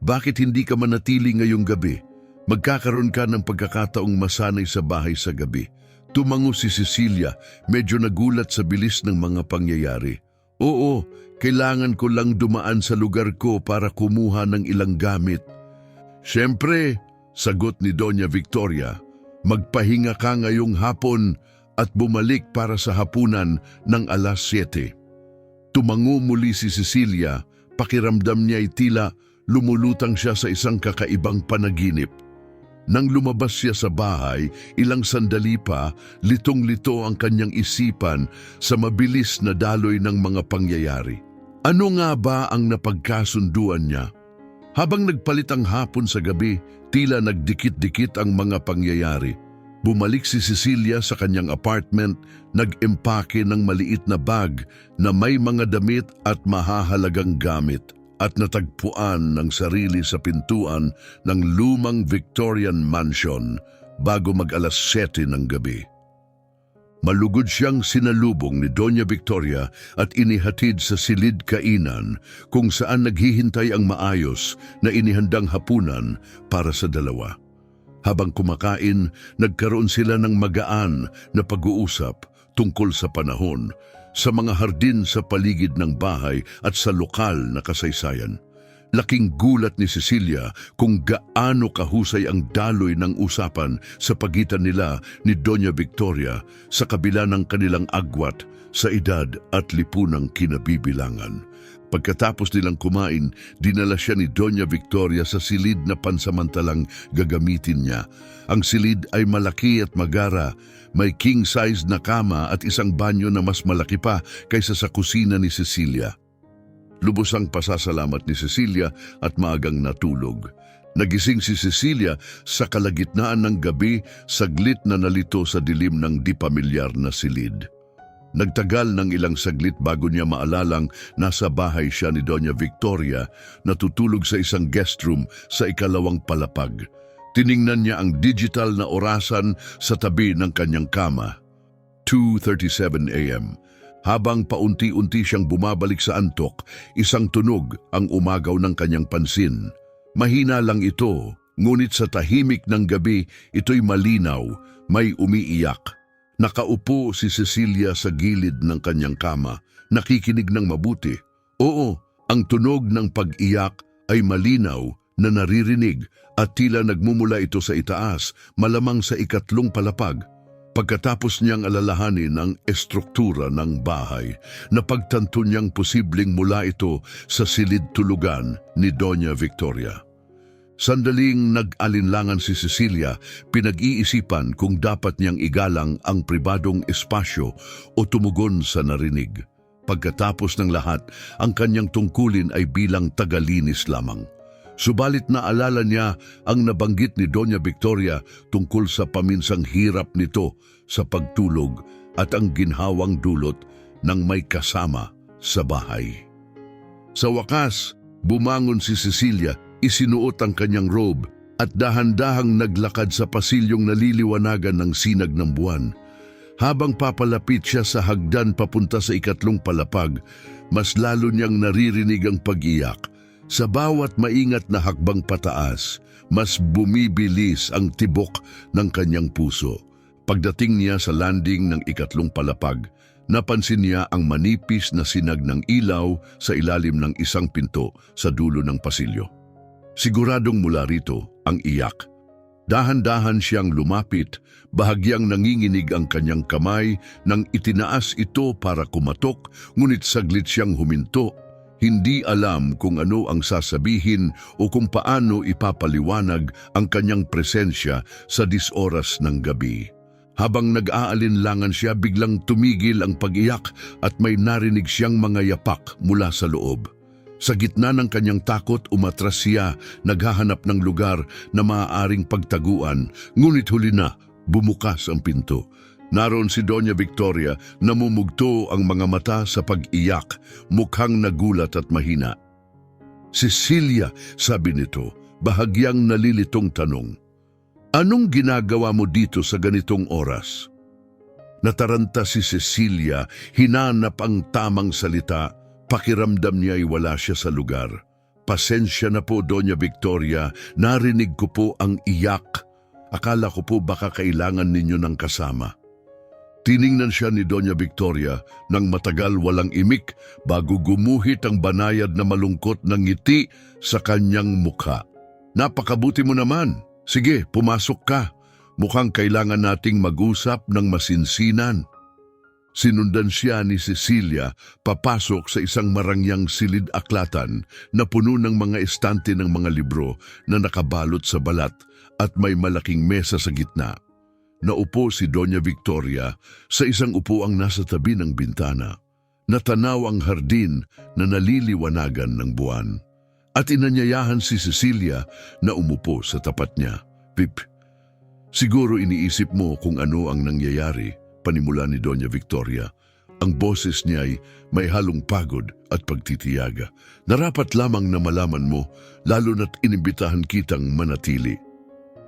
Bakit hindi ka manatili ngayong gabi? Magkakaroon ka ng pagkakataong masanay sa bahay sa gabi. Tumango si Cecilia, medyo nagulat sa bilis ng mga pangyayari. Oo, kailangan ko lang dumaan sa lugar ko para kumuha ng ilang gamit. Siyempre, sagot ni Doña Victoria, magpahinga ka ngayong hapon at bumalik para sa hapunan ng alas 7. Tumango muli si Cecilia, pakiramdam niya ay tila lumulutang siya sa isang kakaibang panaginip. Nang lumabas siya sa bahay, ilang sandali pa, litong-lito ang kanyang isipan sa mabilis na daloy ng mga pangyayari. Ano nga ba ang napagkasunduan niya? Habang nagpalit ang hapon sa gabi, tila nagdikit-dikit ang mga pangyayari. Bumalik si Cecilia sa kanyang apartment, nag-empake ng maliit na bag na may mga damit at mahahalagang gamit at natagpuan ng sarili sa pintuan ng lumang Victorian mansion bago mag-alas 7 ng gabi. Malugod siyang sinalubong ni Doña Victoria at inihatid sa silid kainan kung saan naghihintay ang maayos na inihandang hapunan para sa dalawa. Habang kumakain, nagkaroon sila ng magaan na pag-uusap tungkol sa panahon, sa mga hardin sa paligid ng bahay at sa lokal na kasaysayan. Laking gulat ni Cecilia kung gaano kahusay ang daloy ng usapan sa pagitan nila ni Doña Victoria sa kabila ng kanilang agwat sa edad at lipunang kinabibilangan. Pagkatapos nilang kumain, dinala siya ni Doña Victoria sa silid na pansamantalang gagamitin niya. Ang silid ay malaki at magara, may king-size na kama at isang banyo na mas malaki pa kaysa sa kusina ni Cecilia. Lubos ang pasasalamat ni Cecilia at maagang natulog. Nagising si Cecilia sa kalagitnaan ng gabi, saglit na nalito sa dilim ng di pamilyar na silid. Nagtagal ng ilang saglit bago niya maalalang nasa bahay siya ni Doña Victoria, natutulog sa isang guest room sa ikalawang palapag. Tiningnan niya ang digital na orasan sa tabi ng kanyang kama. 2:37 a.m. Habang paunti-unti siyang bumabalik sa antok, isang tunog ang umagaw ng kanyang pansin. Mahina lang ito, ngunit sa tahimik ng gabi, ito'y malinaw, may umiiyak. Nakaupo si Cecilia sa gilid ng kanyang kama, nakikinig ng mabuti. Oo, ang tunog ng pag-iyak ay malinaw na naririnig at tila nagmumula ito sa itaas, malamang sa ikatlong palapag. Pagkatapos niyang alalahanin ang estruktura ng bahay, napagtanto niyang posibleng mula ito sa silid tulugan ni Doña Victoria. Sandaling nag-alinlangan si Cecilia, pinag-iisipan kung dapat niyang igalang ang pribadong espasyo o tumugon sa narinig. Pagkatapos ng lahat, ang kanyang tungkulin ay bilang tagalinis lamang. Subalit naalala niya ang nabanggit ni Doña Victoria tungkol sa paminsang hirap nito sa pagtulog at ang ginhawang dulot ng may kasama sa bahay. Sa wakas, bumangon si Cecilia, isinuot ang kanyang robe at dahan-dahang naglakad sa pasilyong naliliwanagan ng sinag ng buwan. Habang papalapit siya sa hagdan papunta sa ikatlong palapag, mas lalo niyang naririnig ang pag-iyak. Sa bawat maingat na hakbang pataas, mas bumibilis ang tibok ng kanyang puso. Pagdating niya sa landing ng ikatlong palapag, napansin niya ang manipis na sinag ng ilaw sa ilalim ng isang pinto sa dulo ng pasilyo. Siguradong mula rito ang iyak. Dahan-dahan siyang lumapit, bahagyang nanginginig ang kanyang kamay nang itinaas ito para kumatok, ngunit saglit siyang huminto. Hindi alam kung ano ang sasabihin o kung paano ipapaliwanag ang kanyang presensya sa 10 oras ng gabi. Habang nag-aalinlangan siya, biglang tumigil ang pag-iyak at may narinig siyang mga yapak mula sa loob. Sa gitna ng kanyang takot, umatras siya, naghahanap ng lugar na maaaring pagtaguan, ngunit huli na, bumukas ang pinto. Naroon si Doña Victoria, namumugto ang mga mata sa pag-iyak, mukhang nagulat at mahina. "Cecilia," sabi nito, bahagyang nalilitong tanong, "anong ginagawa mo dito sa ganitong oras?" Nataranta si Cecilia, hinanap ang tamang salita. Pakiramdam niya ay wala siya sa lugar. "Pasensya na po, Doña Victoria, narinig ko po ang iyak. Akala ko po baka kailangan ninyo ng kasama." Tiningnan siya ni Doña Victoria nang matagal walang imik bago gumuhit ang banayad na malungkot na ngiti sa kanyang mukha. "Napakabuti mo naman. Sige, pumasok ka. Mukhang kailangan nating mag-usap ng masinsinan." Sinundan siya ni Cecilia papasok sa isang marangyang silid-aklatan na puno ng mga estante ng mga libro na nakabalot sa balat at may malaking mesa sa gitna. Naupo si Doña Victoria sa isang upuang nasa tabi ng bintana. Natanaw ang hardin na naliliwanagan ng buwan. At inanyayahan si Cecilia na umupo sa tapat niya. "Pip, siguro iniisip mo kung ano ang nangyayari," panimula ni Doña Victoria. Ang boses niya ay may halong pagod at pagtitiyaga. "Narapat lamang na malaman mo, lalo na't inimbitahan kitang manatili."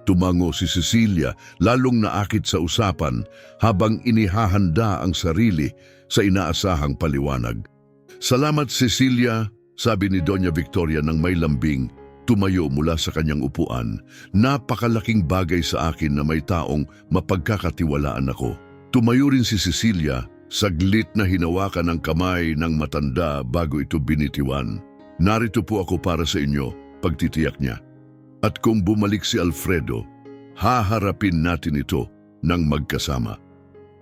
Tumango si Cecilia, lalong naakit sa usapan habang inihahanda ang sarili sa inaasahang paliwanag. "Salamat, Cecilia," sabi ni Doña Victoria ng may lambing, tumayo mula sa kanyang upuan. "Napakalaking bagay sa akin na may taong mapagkakatiwalaan ako." Tumayo rin si Cecilia, saglit na hinawakan ang kamay ng matanda bago ito binitiwan. "Narito po ako para sa inyo," pagtitiyak niya. "At kung bumalik si Alfredo, haharapin natin ito ng magkasama."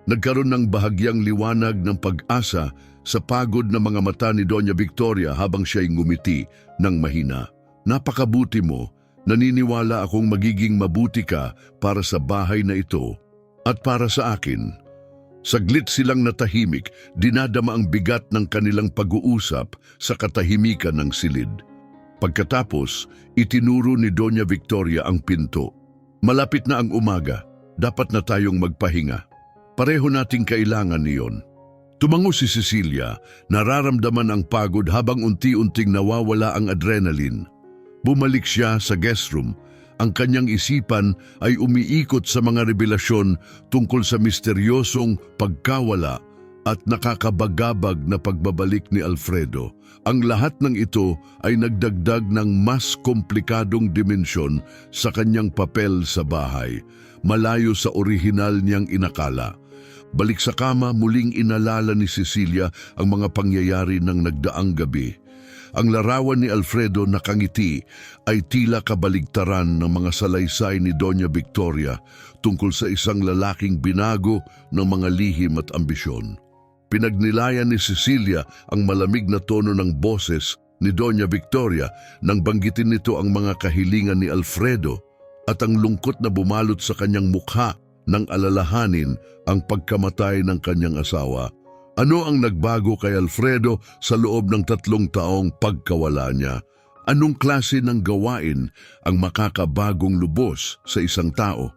Nagkaroon ng bahagyang liwanag ng pag-asa sa pagod na mga mata ni Doña Victoria habang siya'y ngumiti ng mahina. "Napakabuti mo, naniniwala akong magiging mabuti ka para sa bahay na ito at para sa akin." Saglit silang natahimik, dinadama ang bigat ng kanilang pag-uusap sa katahimikan ng silid. Pagkatapos, itinuro ni Doña Victoria ang pinto. "Malapit na ang umaga, dapat na tayong magpahinga. Pareho nating kailangan niyon." Tumango si Cecilia, nararamdaman ang pagod habang unti-unting nawawala ang adrenaline. Bumalik siya sa guest room. Ang kanyang isipan ay umiikot sa mga revelasyon tungkol sa misteryosong pagkawala at nakakabagabag na pagbabalik ni Alfredo. Ang lahat ng ito ay nagdagdag ng mas komplikadong dimensyon sa kanyang papel sa bahay, malayo sa orihinal niyang inakala. Balik sa kama, muling inalala ni Cecilia ang mga pangyayari ng nagdaang gabi. Ang larawan ni Alfredo na kangiti ay tila kabaligtaran ng mga salaysay ni Doña Victoria tungkol sa isang lalaking binago ng mga lihim at ambisyon. Pinagnilayan ni Cecilia ang malamig na tono ng boses ni Doña Victoria nang banggitin nito ang mga kahilingan ni Alfredo at ang lungkot na bumalot sa kanyang mukha nang alalahanin ang pagkamatay ng kanyang asawa. Ano ang nagbago kay Alfredo sa loob ng 3 taong pagkawala niya? Anong klase ng gawain ang makakabagong lubos sa isang tao?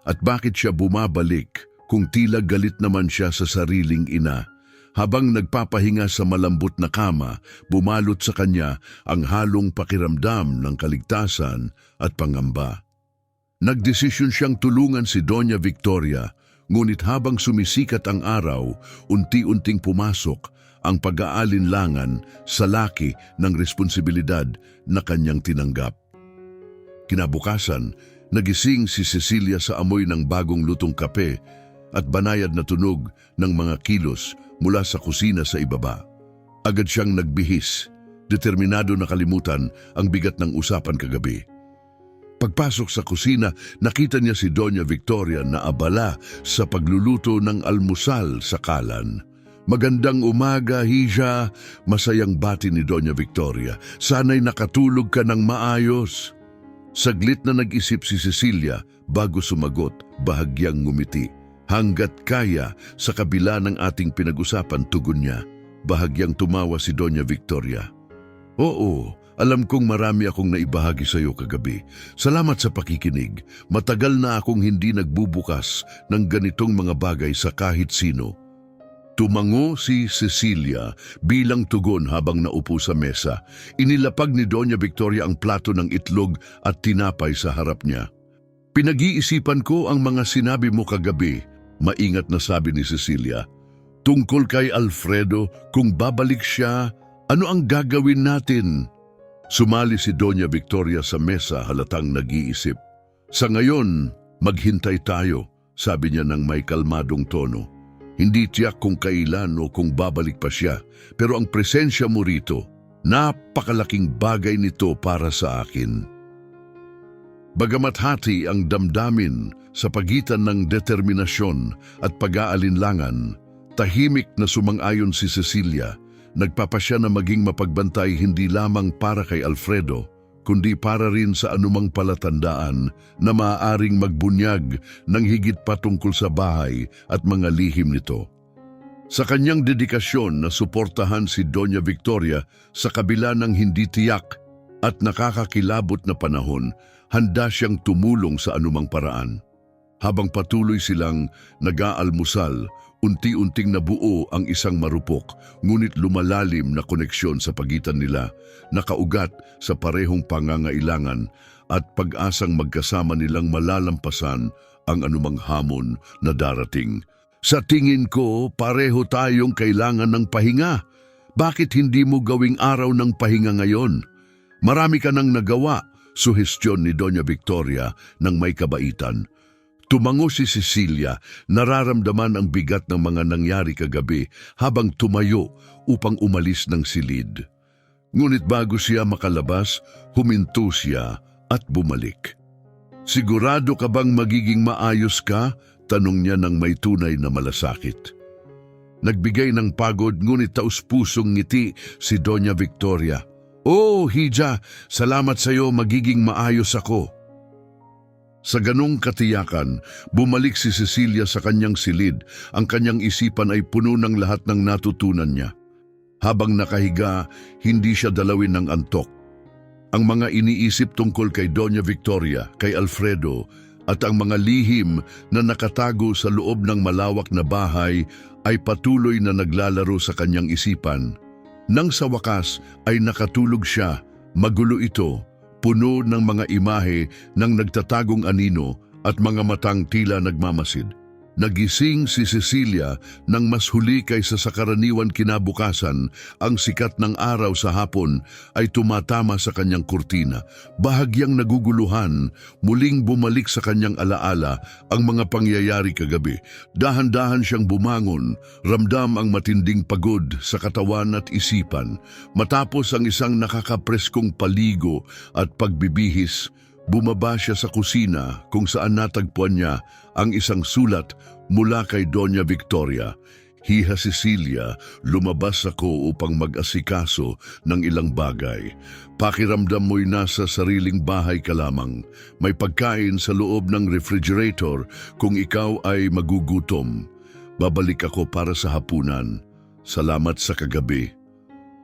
At bakit siya bumabalik kung tila galit naman siya sa sariling ina? Habang nagpapahinga sa malambot na kama, bumalot sa kanya ang halong pakiramdam ng kaligtasan at pangamba. Nagdesisyon siyang tulungan si Doña Victoria, ngunit habang sumisikat ang araw, unti-unting pumasok ang pag-aalinlangan sa laki ng responsibilidad na kanyang tinanggap. Kinabukasan, nagising si Cecilia sa amoy ng bagong lutong kape at banayad na tunog ng mga kilos mula sa kusina sa ibaba. Agad siyang nagbihis, determinado na kalimutan ang bigat ng usapan kagabi. Pagpasok sa kusina, nakita niya si Doña Victoria na abala sa pagluluto ng almusal sa kalan. "Magandang umaga, Hija," masayang bati ni Doña Victoria. "Sana'y nakatulog ka ng maayos." Saglit na nag-isip si Cecilia bago sumagot, bahagyang ngumiti. "Hanggat kaya, sa kabila ng ating pinag-usapan," tugon niya. Bahagyang tumawa si Doña Victoria. "Oo, alam kong marami akong naibahagi sa iyo kagabi. Salamat sa pakikinig. Matagal na akong hindi nagbubukas ng ganitong mga bagay sa kahit sino." Tumango si Cecilia bilang tugon habang naupo sa mesa. Inilapag ni Doña Victoria ang plato ng itlog at tinapay sa harap niya. "Pinag-iisipan ko ang mga sinabi mo kagabi," maingat na sabi ni Cecilia. "Tungkol kay Alfredo, kung babalik siya, ano ang gagawin natin?" Sumali si Doña Victoria sa mesa halatang nag-iisip. "Sa ngayon, maghintay tayo," sabi niya ng may kalmadong tono. "Hindi tiyak kung kailan o kung babalik pa siya, pero ang presensya mo rito, napakalaking bagay nito para sa akin." Bagamat hati ang damdamin sa pagitan ng determinasyon at pag-aalinlangan, tahimik na sumang-ayon si Cecilia. Nagpapasya na maging mapagbantay hindi lamang para kay Alfredo, kundi para rin sa anumang palatandaan na maaaring magbunyag ng higit pa tungkol sa bahay at mga lihim nito. Sa kanyang dedikasyon na suportahan si Doña Victoria sa kabila ng hindi tiyak at nakakakilabot na panahon, handa siyang tumulong sa anumang paraan. Habang patuloy silang nag-aalmusal, unti-unting nabuo ang isang marupok, ngunit lumalalim na koneksyon sa pagitan nila, nakaugat sa parehong pangangailangan at pag-asang magkasama nilang malalampasan ang anumang hamon na darating. "Sa tingin ko, pareho tayong kailangan ng pahinga. Bakit hindi mo gawing araw ng pahinga ngayon? Marami ka nang nagawa," suhestyon ni Doña Victoria ng may kabaitan. Tumango si Cecilia, nararamdaman ang bigat ng mga nangyari kagabi habang tumayo upang umalis ng silid. Ngunit bago siya makalabas, huminto siya at bumalik. "Sigurado ka bang magiging maayos ka?" tanong niya ng may tunay na malasakit. Nagbigay ng pagod ngunit taus-pusong ngiti si Doña Victoria. "Oh, Hija, salamat sa iyo, magiging maayos ako." Sa ganong katiyakan, bumalik si Cecilia sa kanyang silid. Ang kanyang isipan ay puno ng lahat ng natutunan niya. Habang nakahiga, hindi siya dalawin ng antok. Ang mga iniisip tungkol kay Doña Victoria, kay Alfredo, at ang mga lihim na nakatago sa loob ng malawak na bahay ay patuloy na naglalaro sa kanyang isipan. Nang sa wakas ay nakatulog siya, magulo ito, puno ng mga imahe ng nagtatagong anino at mga matang tila nagmamasid. Nagising si Cecilia nang mas huli kaysa sa karaniwan kinabukasan. Ang sikat ng araw sa hapon ay tumatama sa kanyang kurtina. Bahagyang naguguluhan, muling bumalik sa kanyang alaala ang mga pangyayari kagabi. Dahan-dahan siyang bumangon, ramdam ang matinding pagod sa katawan at isipan. Matapos ang isang nakakapreskong paligo at pagbibihis, bumaba siya sa kusina kung saan natagpuan niya ang isang sulat mula kay Doña Victoria. "Hiha Cecilia, lumabas ako upang mag-asikaso ng ilang bagay. Pakiramdam mo'y nasa sariling bahay ka lamang. May pagkain sa loob ng refrigerator kung ikaw ay magugutom. Babalik ako para sa hapunan. Salamat sa kagabi.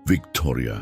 Victoria."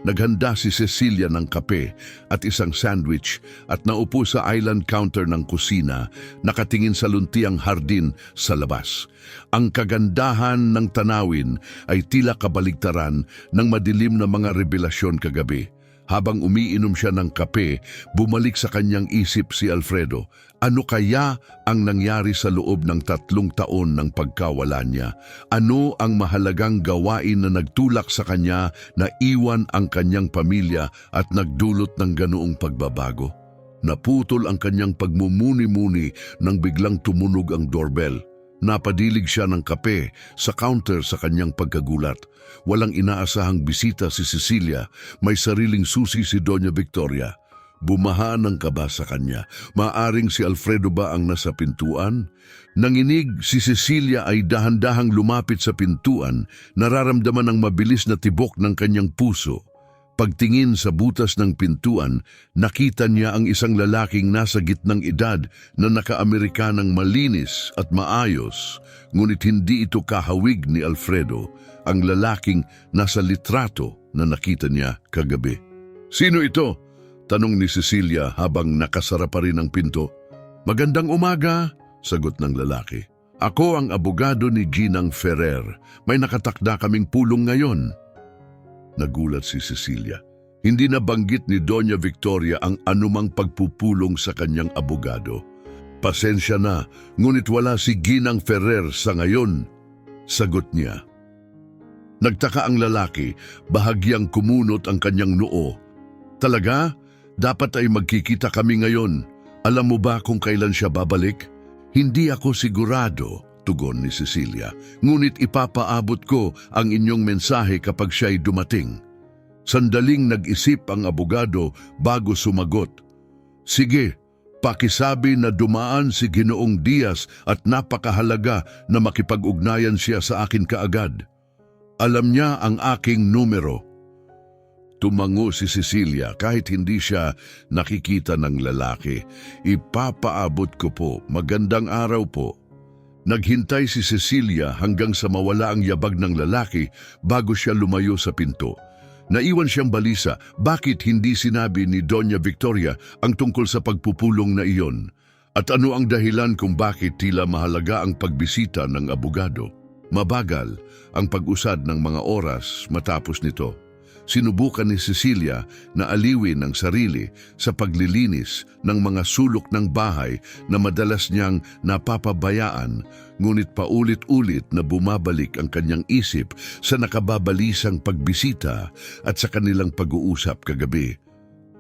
Naghanda si Cecilia ng kape at isang sandwich at naupo sa island counter ng kusina, nakatingin sa luntiang hardin sa labas. Ang kagandahan ng tanawin ay tila kabaligtaran ng madilim na mga revelasyon kagabi. Habang umiinom siya ng kape, bumalik sa kanyang isip si Alfredo. Ano kaya ang nangyari sa loob ng 3 taon ng pagkawala niya? Ano ang mahalagang gawain na nagtulak sa kanya na iwan ang kanyang pamilya at nagdulot ng ganoong pagbabago? Naputol ang kanyang pagmumuni-muni nang biglang tumunog ang doorbell. Napadilig siya ng kape sa counter sa kanyang pagkagulat. Walang inaasahang bisita si Cecilia, may sariling susi si Doña Victoria. Bumaha ng kaba sa kanya. Maaring si Alfredo ba ang nasa pintuan? Nanginig si Cecilia ay dahan-dahang lumapit sa pintuan, nararamdaman ang mabilis na tibok ng kanyang puso. Pagtingin sa butas ng pintuan, nakita niya ang isang lalaking nasa gitnang edad na naka-Amerikanang malinis at maayos, ngunit hindi ito kahawig ni Alfredo, ang lalaking nasa litrato na nakita niya kagabi. "Sino ito?" tanong ni Cecilia habang nakasara pa rin ang pinto. "Magandang umaga," sagot ng lalaki. "Ako ang abogado ni Ginang Ferrer. May nakatakda kaming pulong ngayon." Nagulat si Cecilia. Hindi nabanggit ni Doña Victoria ang anumang pagpupulong sa kanyang abogado. "Pasensya na, ngunit wala si Ginang Ferrer sa ngayon," sagot niya. Nagtaka ang lalaki, bahagyang kumunot ang kanyang noo. "Talaga? Dapat ay magkikita kami ngayon. Alam mo ba kung kailan siya babalik?" "Hindi ako sigurado," tugon ni Cecilia. "Ngunit ipapaabot ko ang inyong mensahe kapag siya'y dumating." Sandaling nag-isip ang abogado bago sumagot. "Sige, pakisabi na dumaan si Ginoong Diaz at napakahalaga na makipag-ugnayan siya sa akin kaagad. Alam niya ang aking numero." Tumango si Cecilia kahit hindi siya nakikita ng lalaki. "Ipapaabot ko po. Magandang araw po." Naghintay si Cecilia hanggang sa mawala ang yabag ng lalaki bago siya lumayo sa pinto. Naiwan siyang balisa, bakit hindi sinabi ni Doña Victoria ang tungkol sa pagpupulong na iyon? At ano ang dahilan kung bakit tila mahalaga ang pagbisita ng abogado? Mabagal ang pag-usad ng mga oras matapos nito. Sinubukan ni Cecilia na aliwin ang sarili sa paglilinis ng mga sulok ng bahay na madalas niyang napapabayaan, ngunit paulit-ulit na bumabalik ang kanyang isip sa nakababalisang pagbisita at sa kanilang pag-uusap kagabi.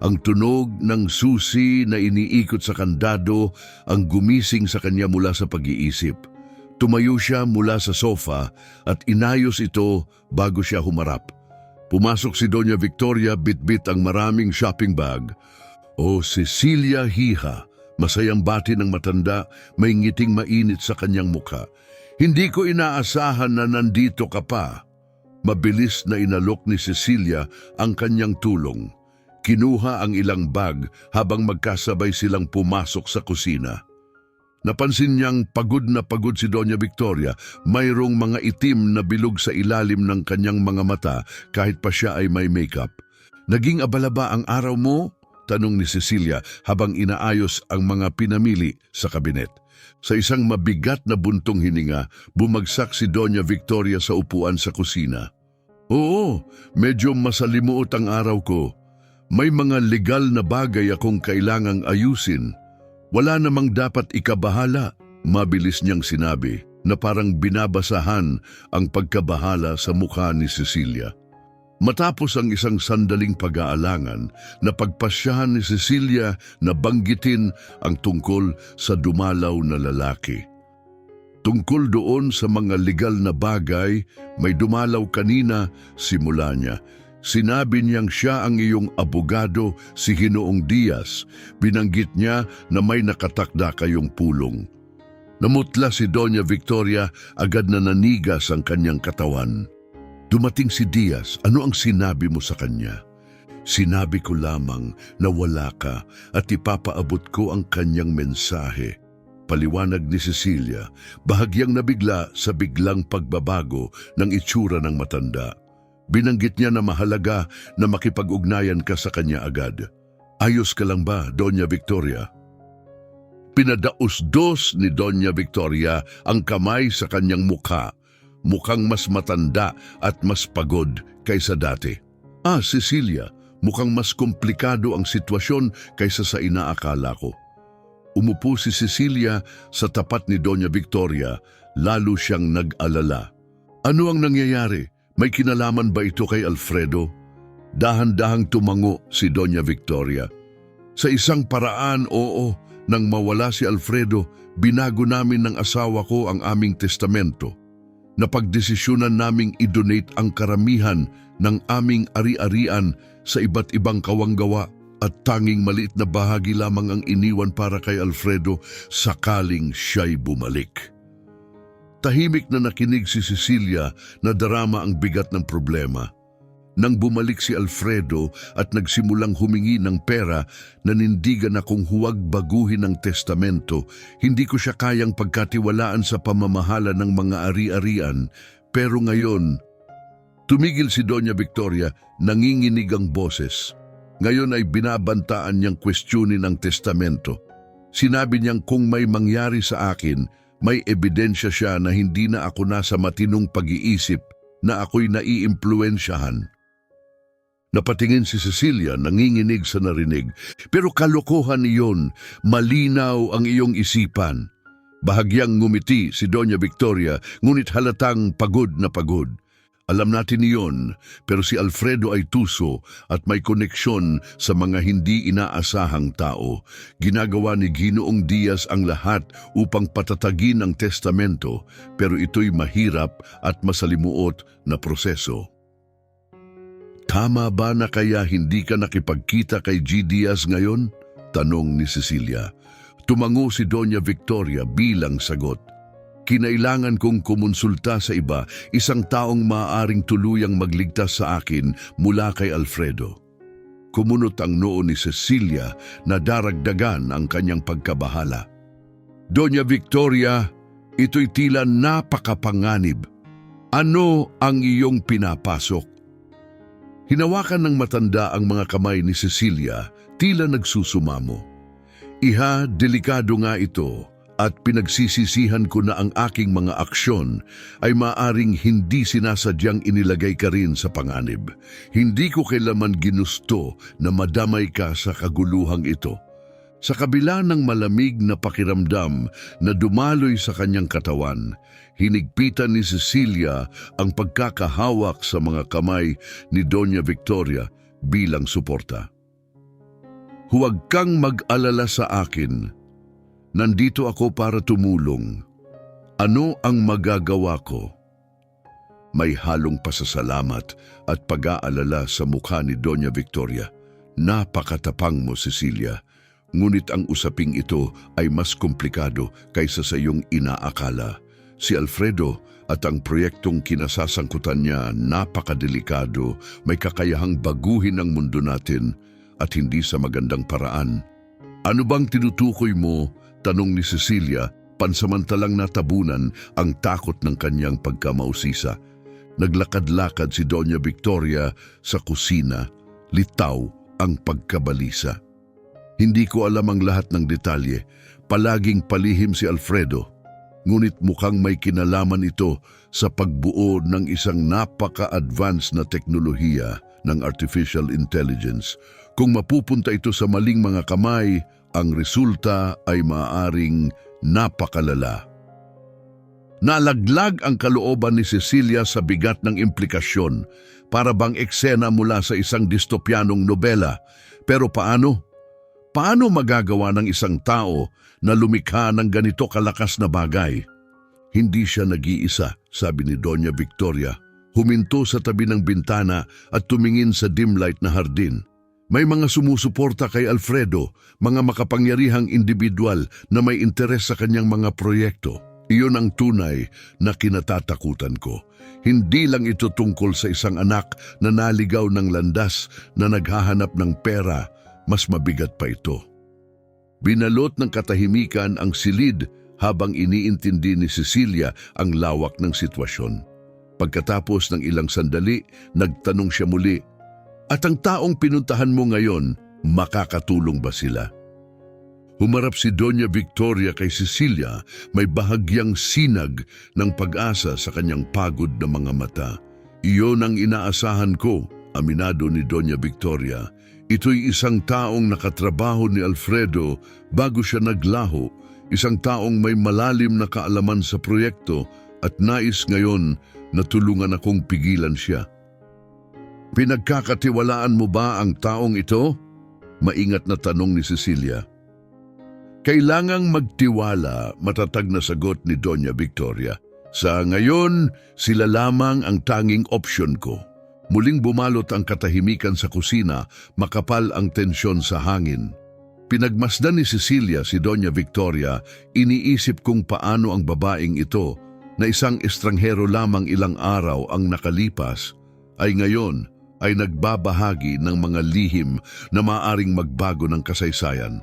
Ang tunog ng susi na iniikot sa kandado ang gumising sa kanya mula sa pag-iisip. Tumayo siya mula sa sofa at inayos ito bago siya humarap. Pumasok si Doña Victoria, bitbit ang maraming shopping bag. "O Cecilia Hiha," masayang bati ng matanda, may ngiting mainit sa kanyang mukha. "Hindi ko inaasahan na nandito ka pa." Mabilis na inalok ni Cecilia ang kanyang tulong. Kinuha ang ilang bag habang magkasabay silang pumasok sa kusina. Napansin niyang pagod na pagod si Doña Victoria. Mayroong mga itim na bilog sa ilalim ng kanyang mga mata kahit pa siya ay may makeup. "Naging abala ba ang araw mo?" tanong ni Cecilia habang inaayos ang mga pinamili sa kabinet. Sa isang mabigat na buntong hininga, bumagsak si Doña Victoria sa upuan sa kusina. "Oo, medyo masalimuot ang araw ko. May mga legal na bagay akong kailangang ayusin. Wala namang dapat ikabahala," mabilis niyang sinabi na parang binabasahan ang pagkabahala sa mukha ni Cecilia. Matapos ang isang sandaling pag-aalangan, napagpasyahan ni Cecilia na banggitin ang tungkol sa dumalaw na lalaki. Tungkol doon sa mga legal na bagay, may dumalaw kanina, simula niya. Sinabi niyang siya ang iyong abogado, si Ginoong Diaz. Binanggit niya na may nakatakda kayong pulong. Namutla si Doña Victoria, agad na nanigas ang kanyang katawan. "Dumating si Diaz, ano ang sinabi mo sa kanya?" "Sinabi ko lamang na wala ka at ipapaabot ko ang kanyang mensahe," paliwanag ni Cecilia, bahagyang nabigla sa biglang pagbabago ng itsura ng matanda. Binanggit niya na mahalaga na makipag-ugnayan ka sa kanya agad. Ayos ka lang ba, Doña Victoria? Pinadaos-dos ni Doña Victoria ang kamay sa kanyang mukha, mukhang mas matanda at mas pagod kaysa dati. Cecilia, mukhang mas komplikado ang sitwasyon kaysa sa inaakala ko. Umupo si Cecilia sa tapat ni Doña Victoria, lalo siyang nag-alala. Ano ang nangyayari? May kinalaman ba ito kay Alfredo? Dahan-dahang tumango si Doña Victoria. Sa isang paraan, oo. Nang mawala si Alfredo, binago namin ng asawa ko ang aming testamento. Napagdesisyonan naming i-donate ang karamihan ng aming ari-arian sa iba't ibang kawanggawa at tanging maliit na bahagi lamang ang iniwan para kay Alfredo sakaling siya'y bumalik. Tahimik na nakinig si Cecilia na darama ang bigat ng problema. Nang bumalik si Alfredo at nagsimulang humingi ng pera, nanindigan akong huwag baguhin ang testamento. Hindi ko siya kayang pagkatiwalaan sa pamamahala ng mga ari-arian. Pero ngayon, tumigil si Doña Victoria, nanginginig ang boses. Ngayon ay binabantaan niyang kwestiyonin ang testamento. Sinabi niyang kung may mangyari sa akin, may ebidensya siya na hindi na ako nasa matinong pag-iisip, na ako'y naiimpluwensyahan. Napatingin si Cecilia, nanginginig sa narinig. Pero kalokohan iyon, malinaw ang iyong isipan. Bahagyang ngumiti si Doña Victoria, ngunit halatang pagod na pagod. Alam natin iyon, pero si Alfredo ay tuso at may koneksyon sa mga hindi inaasahang tao. Ginagawa ni Ginoong Diaz ang lahat upang patatagin ang testamento, pero ito'y mahirap at masalimuot na proseso. Tama ba na kaya hindi ka nakipagkita kay G. Diaz ngayon? Tanong ni Cecilia. Tumango si Doña Victoria bilang sagot. Kinailangan kong kumonsulta sa iba, isang taong maaaring tuluyang magligtas sa akin mula kay Alfredo. Kumunot ang noo ni Cecilia na daragdagan ang kanyang pagkabahala. Doña Victoria, ito'y tila napakapanganib. Ano ang iyong pinapasok? Hinawakan ng matanda ang mga kamay ni Cecilia, tila nagsusumamo. Iha, delikado nga ito at pinagsisisihan ko na ang aking mga aksyon ay maaring hindi sinasadyang inilagay ka rin sa panganib. Hindi ko kailanman ginusto na madamay ka sa kaguluhang ito. Sa kabila ng malamig na pakiramdam na dumaloy sa kanyang katawan, hinigpitan ni Cecilia ang pagkakahawak sa mga kamay ni Doña Victoria bilang suporta. Huwag kang mag-alala sa akin. Nandito ako para tumulong. Ano ang magagawa ko? May halong pasasalamat at pag-aalala sa mukha ni Doña Victoria. Napakatapang mo, Cecilia. Ngunit ang usaping ito ay mas komplikado kaysa sa iyong inaakala. Si Alfredo at ang proyektong kinasasangkutan niya napakadelikado, may kakayahang baguhin ang mundo natin at hindi sa magandang paraan. Ano bang tinutukoy mo? Tanong ni Cecilia, pansamantalang natabunan ang takot ng kanyang pagkamausisa. Naglakad-lakad si Doña Victoria sa kusina, litaw ang pagkabalisa. Hindi ko alam ang lahat ng detalye. Palaging palihim si Alfredo. Ngunit mukhang may kinalaman ito sa pagbuo ng isang napaka-advanced na teknolohiya ng artificial intelligence. Kung mapupunta ito sa maling mga kamay, ang resulta ay maaaring napakalala. Nalaglag ang kalooban ni Cecilia sa bigat ng implikasyon, para bang eksena mula sa isang dystopyanong nobela. Pero paano? Paano magagawa ng isang tao na lumikha ng ganito kalakas na bagay? Hindi siya nag-iisa, sabi ni Doña Victoria. Huminto sa tabi ng bintana at tumingin sa dim light na hardin. May mga sumusuporta kay Alfredo, mga makapangyarihang individual na may interes sa kanyang mga proyekto. Iyon ang tunay na kinatatakutan ko. Hindi lang ito tungkol sa isang anak na naligaw ng landas na naghahanap ng pera. Mas mabigat pa ito. Binalot ng katahimikan ang silid habang iniintindi ni Cecilia ang lawak ng sitwasyon. Pagkatapos ng ilang sandali, nagtanong siya muli, "At ang taong pinuntahan mo ngayon, makakatulong ba sila?" Humarap si Doña Victoria kay Cecilia, may bahagyang sinag ng pag-asa sa kanyang pagod na mga mata. "Iyon ang inaasahan ko," aminado ni Doña Victoria. "Ito'y isang taong nakatrabaho ni Alfredo bago siya naglaho, isang taong may malalim na kaalaman sa proyekto at nais ngayon na tulungan akong pigilan siya." "Pinagkakatiwalaan mo ba ang taong ito?" Maingat na tanong ni Cecilia. "Kailangang magtiwala," matatag na sagot ni Doña Victoria. "Sa ngayon, sila lamang ang tanging opsyon ko." Muling bumalot ang katahimikan sa kusina, makapal ang tensyon sa hangin. Pinagmasdan ni Cecilia si Doña Victoria, iniisip kung paano ang babaeng ito, na isang estranghero lamang ilang araw ang nakalipas, ay ngayon ay nagbabahagi ng mga lihim na maaring magbago ng kasaysayan.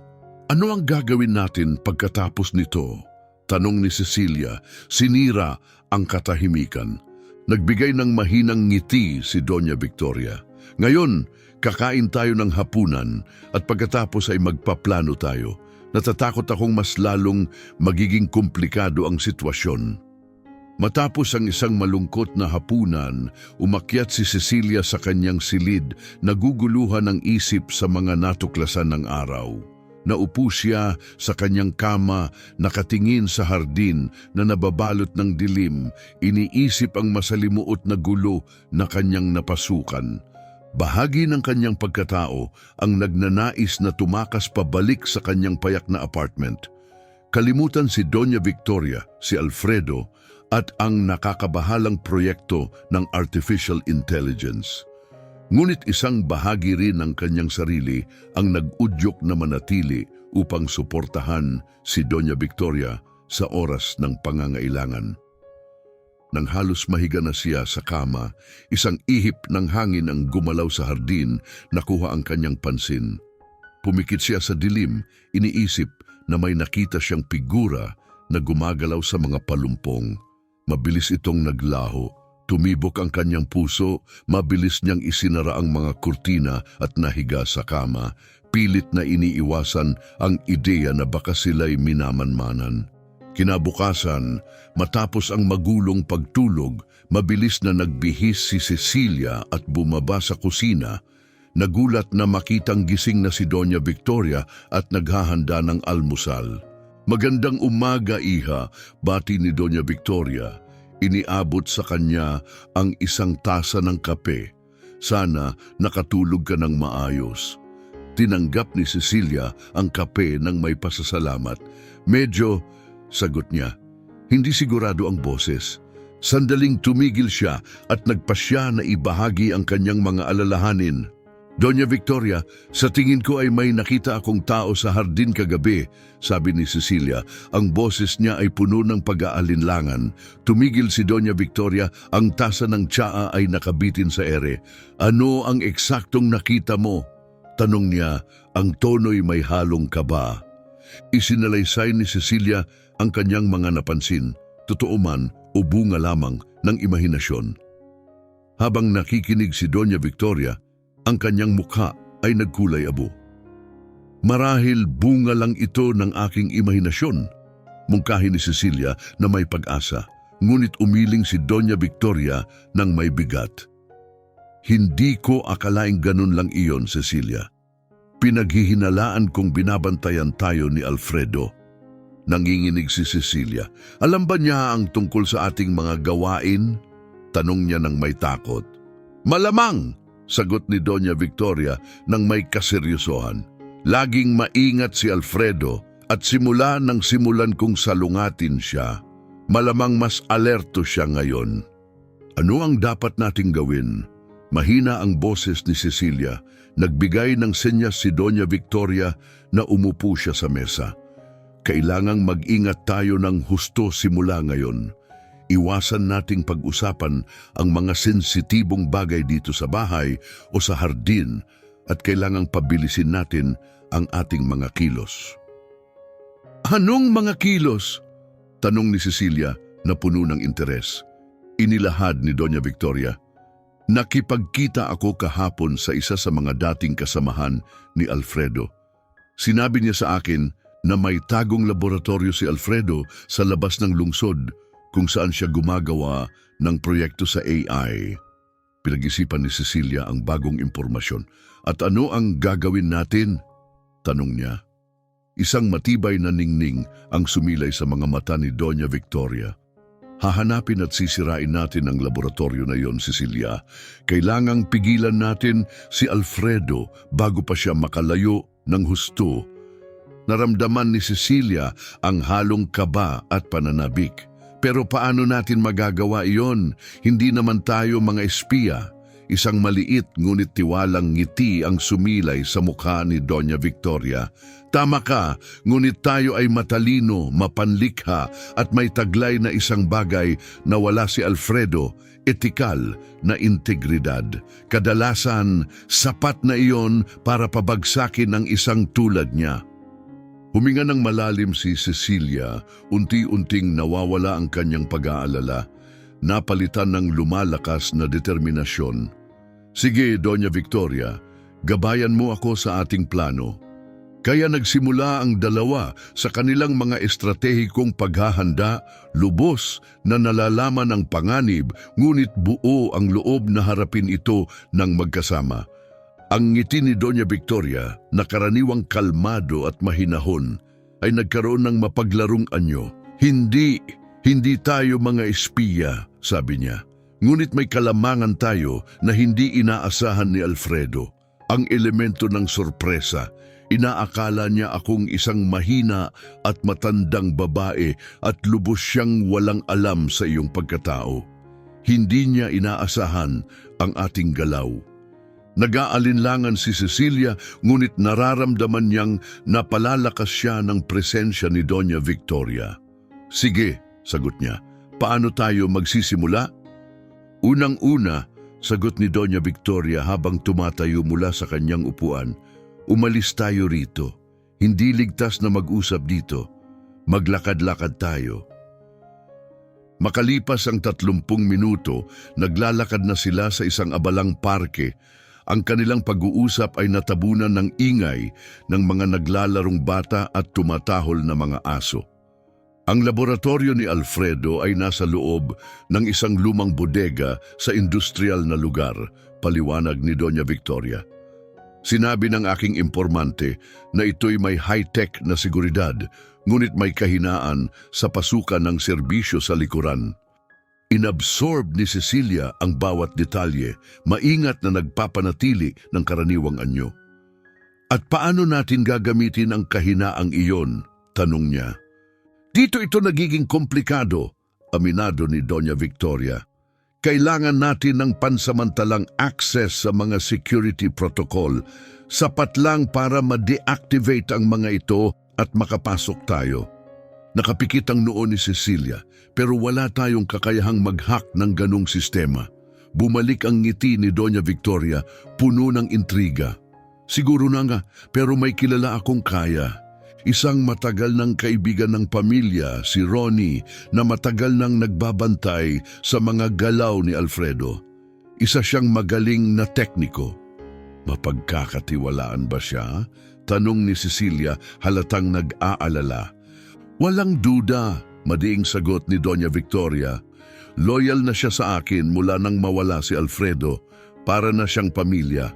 "Ano ang gagawin natin pagkatapos nito?" tanong ni Cecilia. Sinira ang katahimikan. Nagbigay ng mahinang ngiti si Doña Victoria. "Ngayon, kakain tayo ng hapunan at pagkatapos ay magpaplano tayo. Natatakot akong mas lalong magiging komplikado ang sitwasyon." Matapos ang isang malungkot na hapunan, umakyat si Cecilia sa kanyang silid, naguguluhan ang isip sa mga natuklasan ng araw. Naupo siya sa kanyang kama, nakatingin sa hardin na nababalot ng dilim, iniisip ang masalimuot na gulo na kanyang napasukan. Bahagi ng kanyang pagkatao ang nagnanais na tumakas pabalik sa kanyang payak na apartment. Kalimutan si Doña Victoria, si Alfredo, at ang nakakabahalang proyekto ng artificial intelligence. Ngunit isang bahagi rin ng kanyang sarili ang nag-udyok na manatili upang suportahan si Doña Victoria sa oras ng pangangailangan. Nang halos mahiga na siya sa kama, isang ihip ng hangin ang gumalaw sa hardin, nakuha ang kanyang pansin. Pumikit siya sa dilim, iniisip na may nakita siyang figura na gumagalaw sa mga palumpong. Mabilis itong naglaho. Tumibok ang kanyang puso, mabilis niyang isinara ang mga kurtina at nahiga sa kama. Pilit na iniiwasan ang ideya na baka sila'y minamanmanan. Kinabukasan, matapos ang magulong pagtulog, mabilis na nagbihis si Cecilia at bumaba sa kusina. Nagulat na makitang gising na si Doña Victoria at naghahanda ng almusal. "Magandang umaga, iha," bati ni Doña Victoria. Iniabot sa kanya ang isang tasa ng kape. "Sana nakatulog ka ng maayos." Tinanggap ni Cecilia ang kape ng may pasasalamat. "Medyo," sagot niya. Hindi sigurado ang boses. Sandaling tumigil siya at nagpasya na ibahagi ang kanyang mga alalahanin. "Doña Victoria, sa tingin ko ay may nakita akong tao sa hardin kagabi," sabi ni Cecilia. Ang boses niya ay puno ng pag-aalinlangan. Tumigil si Doña Victoria, ang tasa ng tsaa ay nakabitin sa ere. "Ano ang eksaktong nakita mo?" tanong niya, ang tono'y may halong kaba. Isinalaysay ni Cecilia ang kanyang mga napansin, totoo man o bunga lamang ng imahinasyon. Habang nakikinig si Doña Victoria, ang kanyang mukha ay nagkulay abo. "Marahil bunga lang ito ng aking imahinasyon," mungkahi ni Cecilia na may pag-asa. Ngunit umiling si Doña Victoria ng may bigat. "Hindi ko akalaing ganun lang iyon, Cecilia. Pinaghihinalaan kong binabantayan tayo ni Alfredo." Nanginginig si Cecilia. "Alam ba niya ang tungkol sa ating mga gawain?" tanong niya ng may takot. "Malamang," sagot ni Doña Victoria ng may kaseryosohan. "Laging maingat si Alfredo at simula nang simulan kong salungatin siya, malamang mas alerto siya ngayon." "Ano ang dapat nating gawin?" Mahina ang boses ni Cecilia. Nagbigay ng senyas si Doña Victoria na umupo siya sa mesa. "Kailangang mag-ingat tayo ng husto simula ngayon. Iwasan nating pag-usapan ang mga sensitibong bagay dito sa bahay o sa hardin at kailangang pabilisin natin ang ating mga kilos." "Anong mga kilos?" tanong ni Cecilia na puno ng interes. Inilahad ni Doña Victoria. Nakipagkita ako kahapon sa isa sa mga dating kasamahan ni Alfredo. Sinabi niya sa akin na may tagong laboratorio si Alfredo sa labas ng lungsod kung saan siya gumagawa ng proyekto sa AI. Pinag-isipan ni Cecilia ang bagong impormasyon. At ano ang gagawin natin? Tanong niya. Isang matibay na ningning ang sumilay sa mga mata ni Doña Victoria. Hahanapin at sisirain natin ang laboratorio na yon, Cecilia. Kailangang pigilan natin si Alfredo bago pa siya makalayo ng husto. Naramdaman ni Cecilia ang halong kaba at pananabik. Pero paano natin magagawa iyon? Hindi naman tayo mga espiya. Isang maliit ngunit tiwalang ngiti ang sumilay sa mukha ni Doña Victoria. Tama ka, ngunit tayo ay matalino, mapanlikha at may taglay na isang bagay na wala si Alfredo, etikal na integridad. Kadalasan, sapat na iyon para pabagsakin ang isang tulad niya. Huminga ng malalim si Cecilia, unti-unting nawawala ang kanyang pag-aalala, napalitan ng lumalakas na determinasyon. Sige, Doña Victoria, gabayan mo ako sa ating plano. Kaya nagsimula ang dalawa sa kanilang mga estratehikong paghahanda, lubos na nalalaman ang panganib, ngunit buo ang loob na harapin ito ng magkasama. Ang ngiti ni Doña Victoria, na karaniwang kalmado at mahinahon, ay nagkaroon ng mapaglarong anyo. Hindi tayo mga espiya, sabi niya. Ngunit may kalamangan tayo na hindi inaasahan ni Alfredo. Ang elemento ng sorpresa. Inaakala niya akong isang mahina at matandang babae at lubos siyang walang alam sa iyong pagkatao. Hindi niya inaasahan ang ating galaw. Nag-aalinlangan si Cecilia, ngunit nararamdaman niyang napalalakas siya ng presensya ni Doña Victoria. Sige, sagot niya. Paano tayo magsisimula? Unang-una, sagot ni Doña Victoria habang tumatayo mula sa kanyang upuan. Umalis tayo rito. Hindi ligtas na mag-usap dito. Maglakad-lakad tayo. Makalipas ang 30 minuto, naglalakad na sila sa isang abalang parke. Ang kanilang pag-uusap ay natabunan ng ingay ng mga naglalarong bata at tumatahol na mga aso. Ang laboratorio ni Alfredo ay nasa loob ng isang lumang bodega sa industrial na lugar, paliwanag ni Doña Victoria. Sinabi ng aking impormante na ito'y may high-tech na seguridad, ngunit may kahinaan sa pasukan ng serbisyo sa likuran. Inabsorb ni Cecilia ang bawat detalye, maingat na nagpapanatili ng karaniwang anyo. At paano natin gagamitin ang kahinaang iyon? Tanong niya. Dito ito nagiging komplikado, aminado ni Doña Victoria. Kailangan natin ng pansamantalang access sa mga security protocol. Sapat lang para ma-deactivate ang mga ito at makapasok tayo. Nakapikit ang noo ni Cecilia, pero wala tayong kakayahang mag-hack ng ganong sistema. Bumalik ang ngiti ni Doña Victoria, puno ng intriga. Siguro na nga, pero may kilala akong kaya. Isang matagal ng kaibigan ng pamilya, si Ronnie, na matagal nang nagbabantay sa mga galaw ni Alfredo. Isa siyang magaling na tekniko. Mapagkakatiwalaan ba siya? Tanong ni Cecilia, halatang nag-aalala. Walang duda, madiing sagot ni Doña Victoria. Loyal na siya sa akin mula nang mawala si Alfredo, para na siyang pamilya.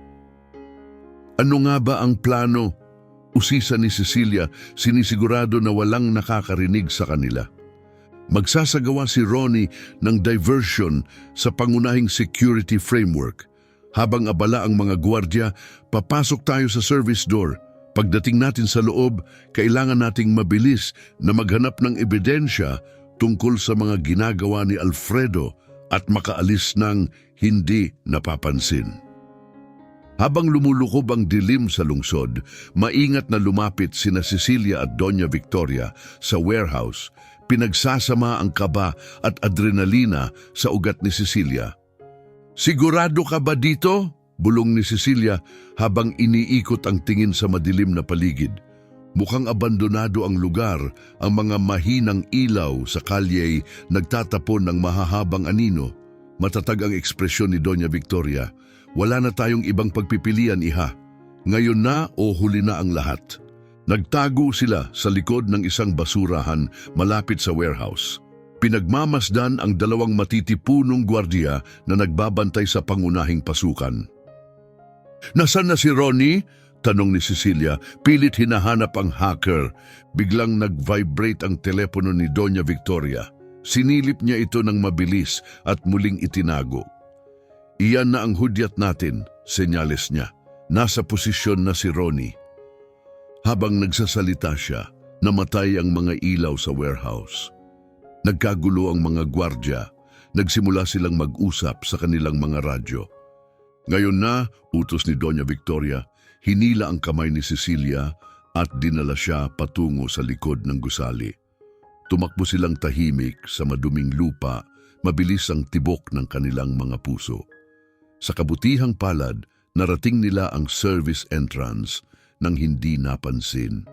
Ano nga ba ang plano? Usisa ni Cecilia, sinisigurado na walang nakakarinig sa kanila. Magsasagawa si Ronnie ng diversion sa pangunahing security framework. Habang abala ang mga gwardiya, papasok tayo sa service door. Pagdating natin sa loob, kailangan nating mabilis na maghanap ng ebidensya tungkol sa mga ginagawa ni Alfredo at makaalis ng hindi napapansin. Habang lumulukob ang dilim sa lungsod, maingat na lumapit sina Cecilia at Doña Victoria sa warehouse. Pinagsasama ang kaba at adrenalina sa ugat ni Cecilia. Sigurado ka ba dito? Bulong ni Cecilia habang iniikot ang tingin sa madilim na paligid. Mukhang abandonado ang lugar, ang mga mahinang ilaw sa kalye nagtatapon ng mahahabang anino. Matatag ang ekspresyon ni Doña Victoria. Wala na tayong ibang pagpipilian, iha. Ngayon na o huli na ang lahat. Nagtago sila sa likod ng isang basurahan malapit sa warehouse. Pinagmamasdan ang dalawang matitipunong gwardiya na nagbabantay sa pangunahing pasukan. "Nasaan na si Ronnie?" tanong ni Cecilia. Pilit hinahanap ang hacker. Biglang nag-vibrate ang telepono ni Doña Victoria. Sinilip niya ito ng mabilis at muling itinago. "Iyan na ang hudyat natin," senyales niya. "Nasa posisyon na si Ronnie." Habang nagsasalita siya, namatay ang mga ilaw sa warehouse. Nagkagulo ang mga gwardya. Nagsimula silang mag-usap sa kanilang mga radyo. Ngayon na, utos ni Doña Victoria, hinila ang kamay ni Cecilia at dinala siya patungo sa likod ng gusali. Tumakbo silang tahimik sa maduming lupa, mabilis ang tibok ng kanilang mga puso. Sa kabutihang palad, narating nila ang service entrance nang hindi napansin.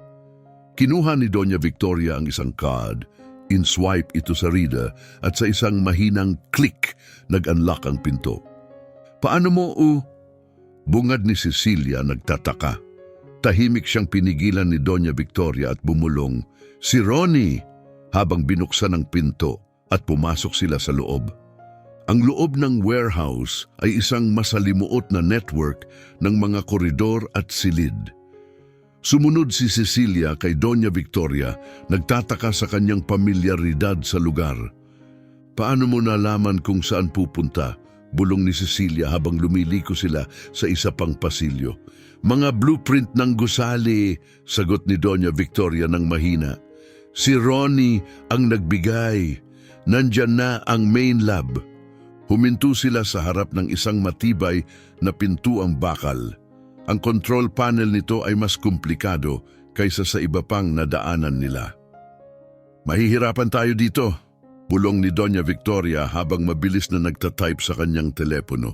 Kinuha ni Doña Victoria ang isang card, in-swipe ito sa reader at sa isang mahinang click, nag-unlock ang pinto. "Paano mo, Bungad ni Cecilia nagtataka. Tahimik siyang pinigilan ni Doña Victoria at bumulong, "Si Ronnie!" habang binuksan ang pinto at pumasok sila sa loob. Ang loob ng warehouse ay isang masalimuot na network ng mga koridor at silid. Sumunod si Cecilia kay Doña Victoria, nagtataka sa kanyang pamilyaridad sa lugar. "Paano mo nalaman kung saan pupunta?" bulong ni Cecilia habang lumiliko sila sa isa pang pasilyo. "Mga blueprint ng gusali," sagot ni Doña Victoria ng mahina. "Si Ronnie ang nagbigay. Nandyan na ang main lab." Huminto sila sa harap ng isang matibay na pintuang bakal. Ang control panel nito ay mas komplikado kaysa sa iba pang nadaanan nila. "Mahihirapan tayo dito," bulong ni Doña Victoria habang mabilis na nagtatype sa kanyang telepono.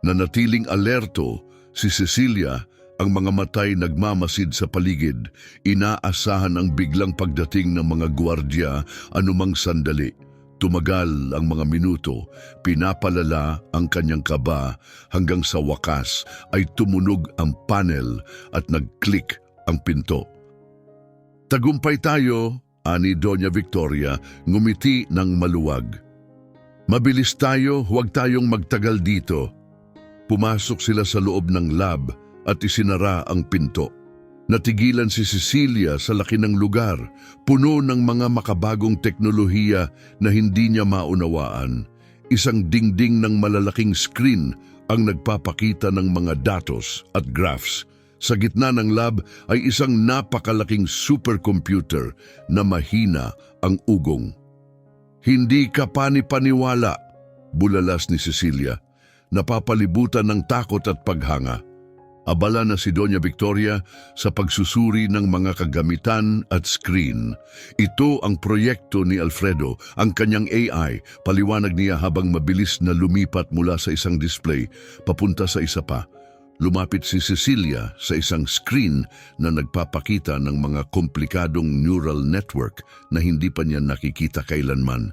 Nanatiling alerto si Cecilia, ang mga matay nagmamasid sa paligid. Inaasahan ang biglang pagdating ng mga gwardya anumang sandali. Tumagal ang mga minuto, pinapalala ang kanyang kaba hanggang sa wakas ay tumunog ang panel at nag-click ang pinto. "Tagumpay tayo," ani Doña Victoria, ngumiti ng maluwag. "Mabilis tayo, huwag tayong magtagal dito." Pumasok sila sa loob ng lab at isinara ang pinto. Natigilan si Cecilia sa laki ng lugar, puno ng mga makabagong teknolohiya na hindi niya maunawaan. Isang dingding ng malalaking screen ang nagpapakita ng mga datos at graphs. Sa gitna ng lab ay isang napakalaking supercomputer na mahina ang ugong. "Hindi ka panipaniwala," bulalas ni Cecilia, napapalibutan ng takot at paghanga. Abala na si Doña Victoria sa pagsusuri ng mga kagamitan at screen. "Ito ang proyekto ni Alfredo, ang kanyang AI," paliwanag niya habang mabilis na lumipat mula sa isang display papunta sa isa pa. Lumapit si Cecilia sa isang screen na nagpapakita ng mga komplikadong neural network na hindi pa niya nakikita kailanman.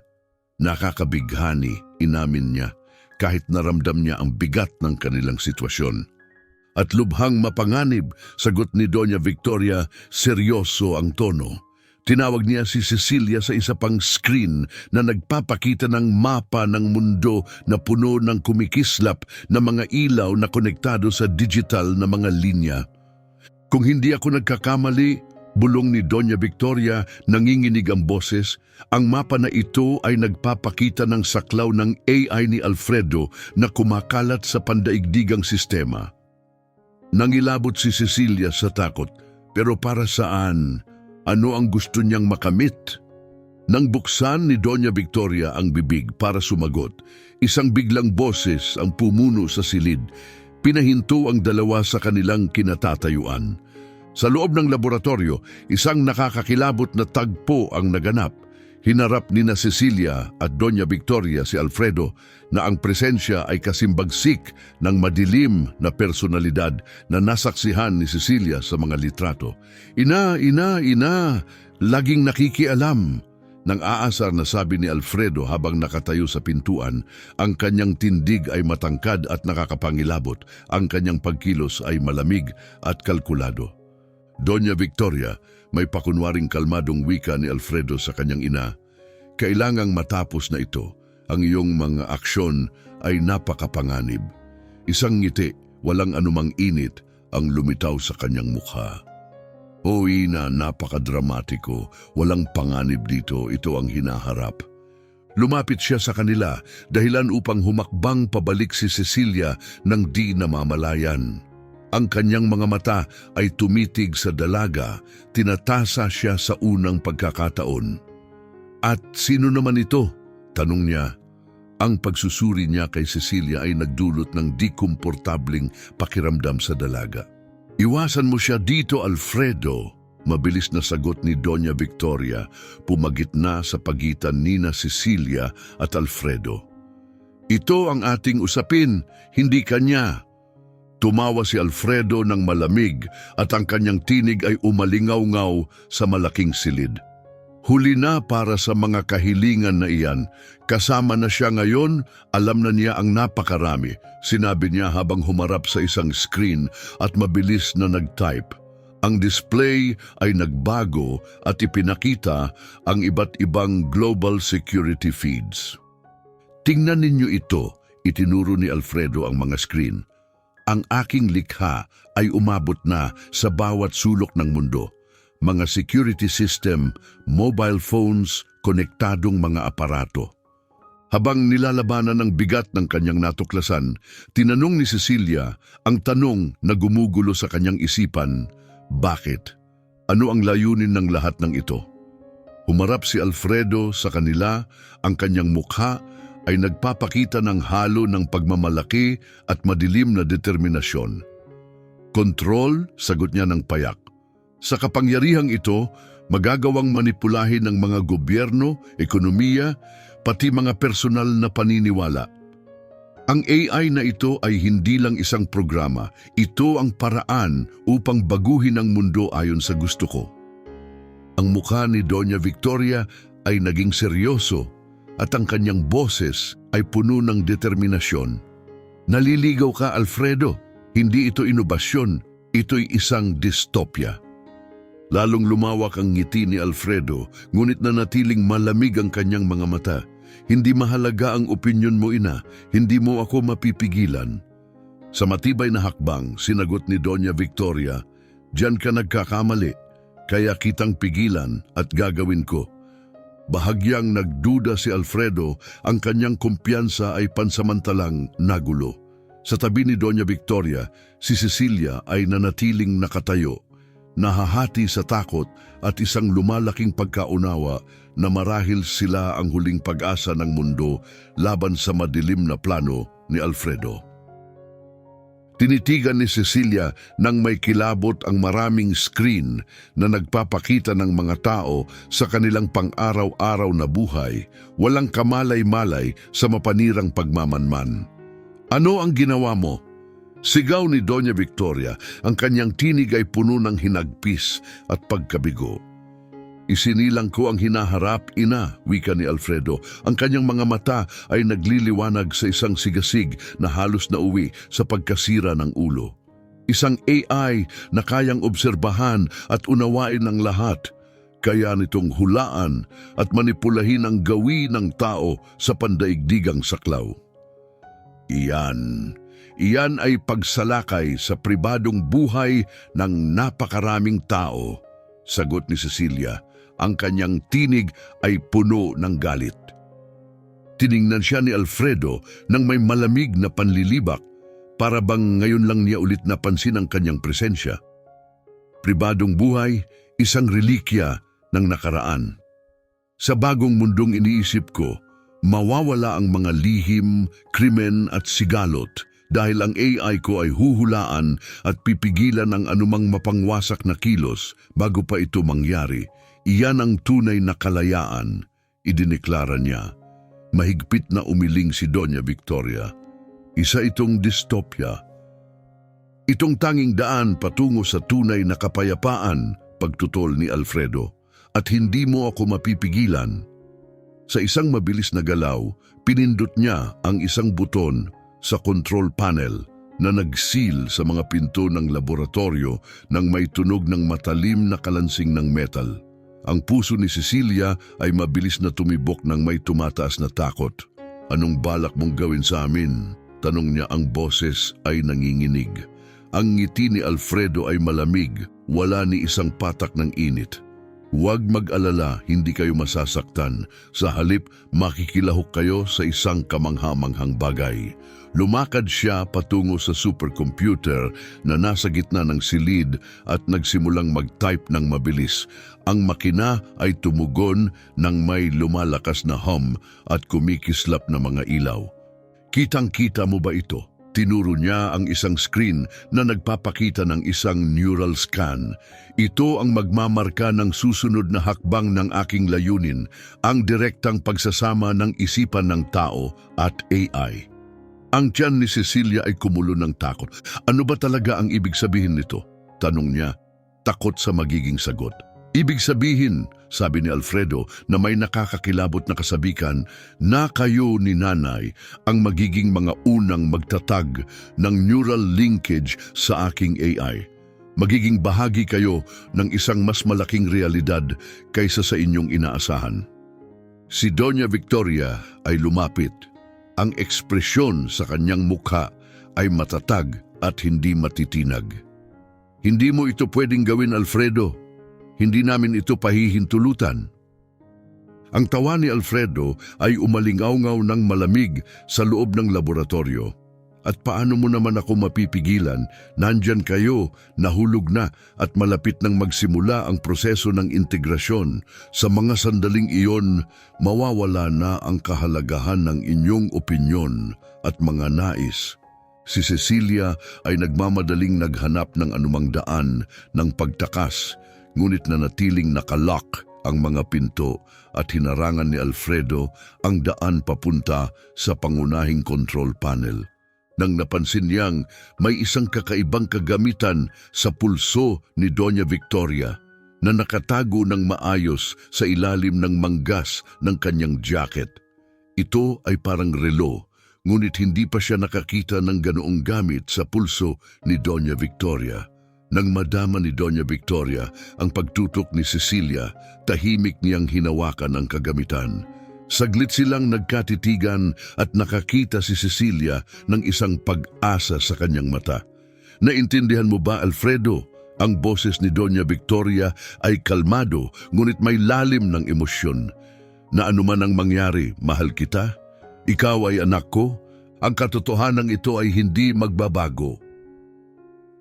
Nakakabighani, inamin niya, kahit naramdam niya ang bigat ng kanilang sitwasyon. "At lubhang mapanganib," sagot ni Doña Victoria, seryoso ang tono. Tinawag niya si Cecilia sa isa pang screen na nagpapakita ng mapa ng mundo na puno ng kumikislap na mga ilaw na konektado sa digital na mga linya. "Kung hindi ako nagkakamali," bulong ni Doña Victoria, nanginginig ang boses, "ang mapa na ito ay nagpapakita ng saklaw ng AI ni Alfredo na kumakalat sa pandaigdigang sistema." Nangilabot si Cecilia sa takot. Pero para saan? Ano ang gusto niyang makamit? Nang buksan ni Doña Victoria ang bibig para sumagot, isang biglang boses ang pumuno sa silid. Pinahinto ang dalawa sa kanilang kinatatayuan. Sa loob ng laboratorio, isang nakakakilabot na tagpo ang naganap. Hinarap ni na Cecilia at Doña Victoria si Alfredo na ang presensya ay kasimbagsik ng madilim na personalidad na nasaksihan ni Cecilia sa mga litrato. Ina, laging nakikialam. Nang aasar na sabi ni Alfredo habang nakatayo sa pintuan, ang kanyang tindig ay matangkad at nakakapangilabot, ang kanyang pagkilos ay malamig at kalkulado. Doña Victoria, may pakunwaring kalmadong wika ni Alfredo sa kanyang ina, kailangang matapos na ito. Ang iyong mga aksyon ay napakapanganib. Isang ngiti, walang anumang init, ang lumitaw sa kanyang mukha. O ina, napakadramatiko. Walang panganib dito, ito ang hinaharap. Lumapit siya sa kanila, dahilan upang humakbang pabalik si Cecilia nang di namamalayan. Ang kanyang mga mata ay tumitig sa dalaga, tinatasa siya sa unang pagkakataon. At sino naman ito? Tanong niya. Ang pagsusuri niya kay Cecilia ay nagdulot ng di komportabling pakiramdam sa dalaga. Iwasan mo siya dito, Alfredo. Mabilis na sagot ni Doña Victoria, pumagitna sa pagitan ni na Cecilia at Alfredo. Ito ang ating usapin, hindi kanya. Tumawa si Alfredo ng malamig at ang kanyang tinig ay umalingaw-ngaw sa malaking silid. Huli na para sa mga kahilingan na iyan. Kasama na siya ngayon, alam na niya ang napakarami. Sinabi niya habang humarap sa isang screen at mabilis na nag-type. Ang display ay nagbago at ipinakita ang iba't ibang global security feeds. Tingnan ninyo ito, itinuro ni Alfredo ang mga screen. Ang aking likha ay umabot na sa bawat sulok ng mundo. Mga security system, mobile phones, konektadong mga aparato. Habang nilalabanan ng bigat ng kanyang natuklasan, tinanong ni Cecilia ang tanong na gumugulo sa kanyang isipan, bakit? Ano ang layunin ng lahat ng ito? Humarap si Alfredo sa kanila, ang kanyang mukha ay nagpapakita ng halo ng pagmamalaki at madilim na determinasyon. Kontrol, sagot niya ng payak. Sa kapangyarihang ito, magagawang manipulahin ng mga gobyerno, ekonomiya, pati mga personal na paniniwala. Ang AI na ito ay hindi lang isang programa, ito ang paraan upang baguhin ang mundo ayon sa gusto ko. Ang mukha ni Doña Victoria ay naging seryoso at ang kanyang boses ay puno ng determinasyon. Naliligaw ka, Alfredo, hindi ito inobasyon, ito'y isang dystopia. Lalong lumawak ang ngiti ni Alfredo, ngunit nanatiling malamig ang kanyang mga mata. Hindi mahalaga ang opinyon mo, ina, hindi mo ako mapipigilan. Sa matibay na hakbang, sinagot ni Doña Victoria, diyan ka nagkakamali, kaya kitang pigilan at gagawin ko. Bahagyang nagduda si Alfredo, ang kanyang kumpiyansa ay pansamantalang nagulo. Sa tabi ni Doña Victoria, si Cecilia ay nanatiling nakatayo, nahahati sa takot at isang lumalaking pagkaunawa na marahil sila ang huling pag-asa ng mundo laban sa madilim na plano ni Alfredo. Tinitigan ni Cecilia nang may kilabot ang maraming screen na nagpapakita ng mga tao sa kanilang pang-araw-araw na buhay, walang kamalay-malay sa mapanirang pagmamanman. Ano ang ginawa mo? Sigaw ni Doña Victoria, ang kanyang tinig ay puno ng hinagpis at pagkabigo. Isinilang ko ang hinaharap, ina, wika ni Alfredo. Ang kanyang mga mata ay nagliliwanag sa isang sigasig na halos nauwi sa pagkasira ng ulo. Isang AI na kayang obserbahan at unawain ng lahat, kaya nitong hulaan at manipulahin ang gawi ng tao sa pandaigdigang saklaw. Iyan ay pagsalakay sa pribadong buhay ng napakaraming tao, sagot ni Cecilia. Ang kanyang tinig ay puno ng galit. Tiningnan siya ni Alfredo nang may malamig na panlilibak, para bang ngayon lang niya ulit napansin ang kanyang presensya. Pribadong buhay, isang relikya ng nakaraan. Sa bagong mundong iniisip ko, mawawala ang mga lihim, krimen at sigalot, dahil ang AI ko ay huhulaan at pipigilan ang anumang mapangwasak na kilos bago pa ito mangyari. Iyan ang tunay na kalayaan, Idineklara niya. Mahigpit na umiling si Doña Victoria. Isa itong dystopia. Itong tanging daan patungo sa tunay na kapayapaan, pagtutol ni Alfredo. At hindi mo ako mapipigilan. Sa isang mabilis na galaw, pinindot niya ang isang buton sa control panel na nag-seal sa mga pinto ng laboratorio nang may tunog ng matalim na kalansing ng metal. Ang puso ni Cecilia ay mabilis na tumibok nang may tumataas na takot. Anong balak mong gawin sa amin? Tanong niya, ang boses ay nanginginig. Ang ngiti ni Alfredo ay malamig, wala ni isang patak ng init. Huwag mag-alala, hindi kayo masasaktan. Sa halip, makikilahok kayo sa isang kamanghamanghang bagay. Lumakad siya patungo sa supercomputer na nasa gitna ng silid at nagsimulang mag-type ng mabilis. Ang makina ay tumugon ng may lumalakas na hum at kumikislap na mga ilaw. Kitang-kita mo ba ito? Tinuro niya ang isang screen na nagpapakita ng isang neural scan. Ito ang magmamarka ng susunod na hakbang ng aking layunin, ang direktang pagsasama ng isipan ng tao at AI. Ang tiyan ni Cecilia ay kumulo ng takot. Ano ba talaga ang ibig sabihin nito? Tanong niya, takot sa magiging sagot. Ibig sabihin, sabi ni Alfredo na may nakakakilabot na kasabikan na kayo ni nanay ang magiging mga unang magtatag ng neural linkage sa aking AI. Magiging bahagi kayo ng isang mas malaking realidad kaysa sa inyong inaasahan. Si Doña Victoria ay lumapit. Ang ekspresyon sa kanyang mukha ay matatag at hindi matitinag. Hindi mo ito pwedeng gawin, Alfredo. Hindi namin ito pahihintulutan. Ang tawa ni Alfredo ay umalingaw-ngaw ng malamig sa loob ng laboratorio. At paano mo naman ako mapipigilan? Nandyan kayo, nahulog na at malapit nang magsimula ang proseso ng integrasyon. Sa mga sandaling iyon, mawawala na ang kahalagahan ng inyong opinyon at mga nais. Si Cecilia ay nagmamadaling naghanap ng anumang daan ng pagtakas, ngunit nanatiling nakalock ang mga pinto at hinarangan ni Alfredo ang daan papunta sa pangunahing control panel. Nang napansin niyang may isang kakaibang kagamitan sa pulso ni Doña Victoria na nakatago ng maayos sa ilalim ng manggas ng kanyang jacket. Ito ay parang relo, ngunit hindi pa siya nakakita ng ganoong gamit sa pulso ni Doña Victoria. Nang madama ni Doña Victoria ang pagtutok ni Cecilia, tahimik niyang hinawakan ang kagamitan. Saglit silang nagkatitigan at nakakita si Cecilia ng isang pag-asa sa kanyang mata. Naintindihan mo ba, Alfredo? Ang boses ni Doña Victoria ay kalmado ngunit may lalim ng emosyon. Na anuman ang mangyari, mahal kita. Ikaw ay anak ko. Ang katotohanan ito ay hindi magbabago.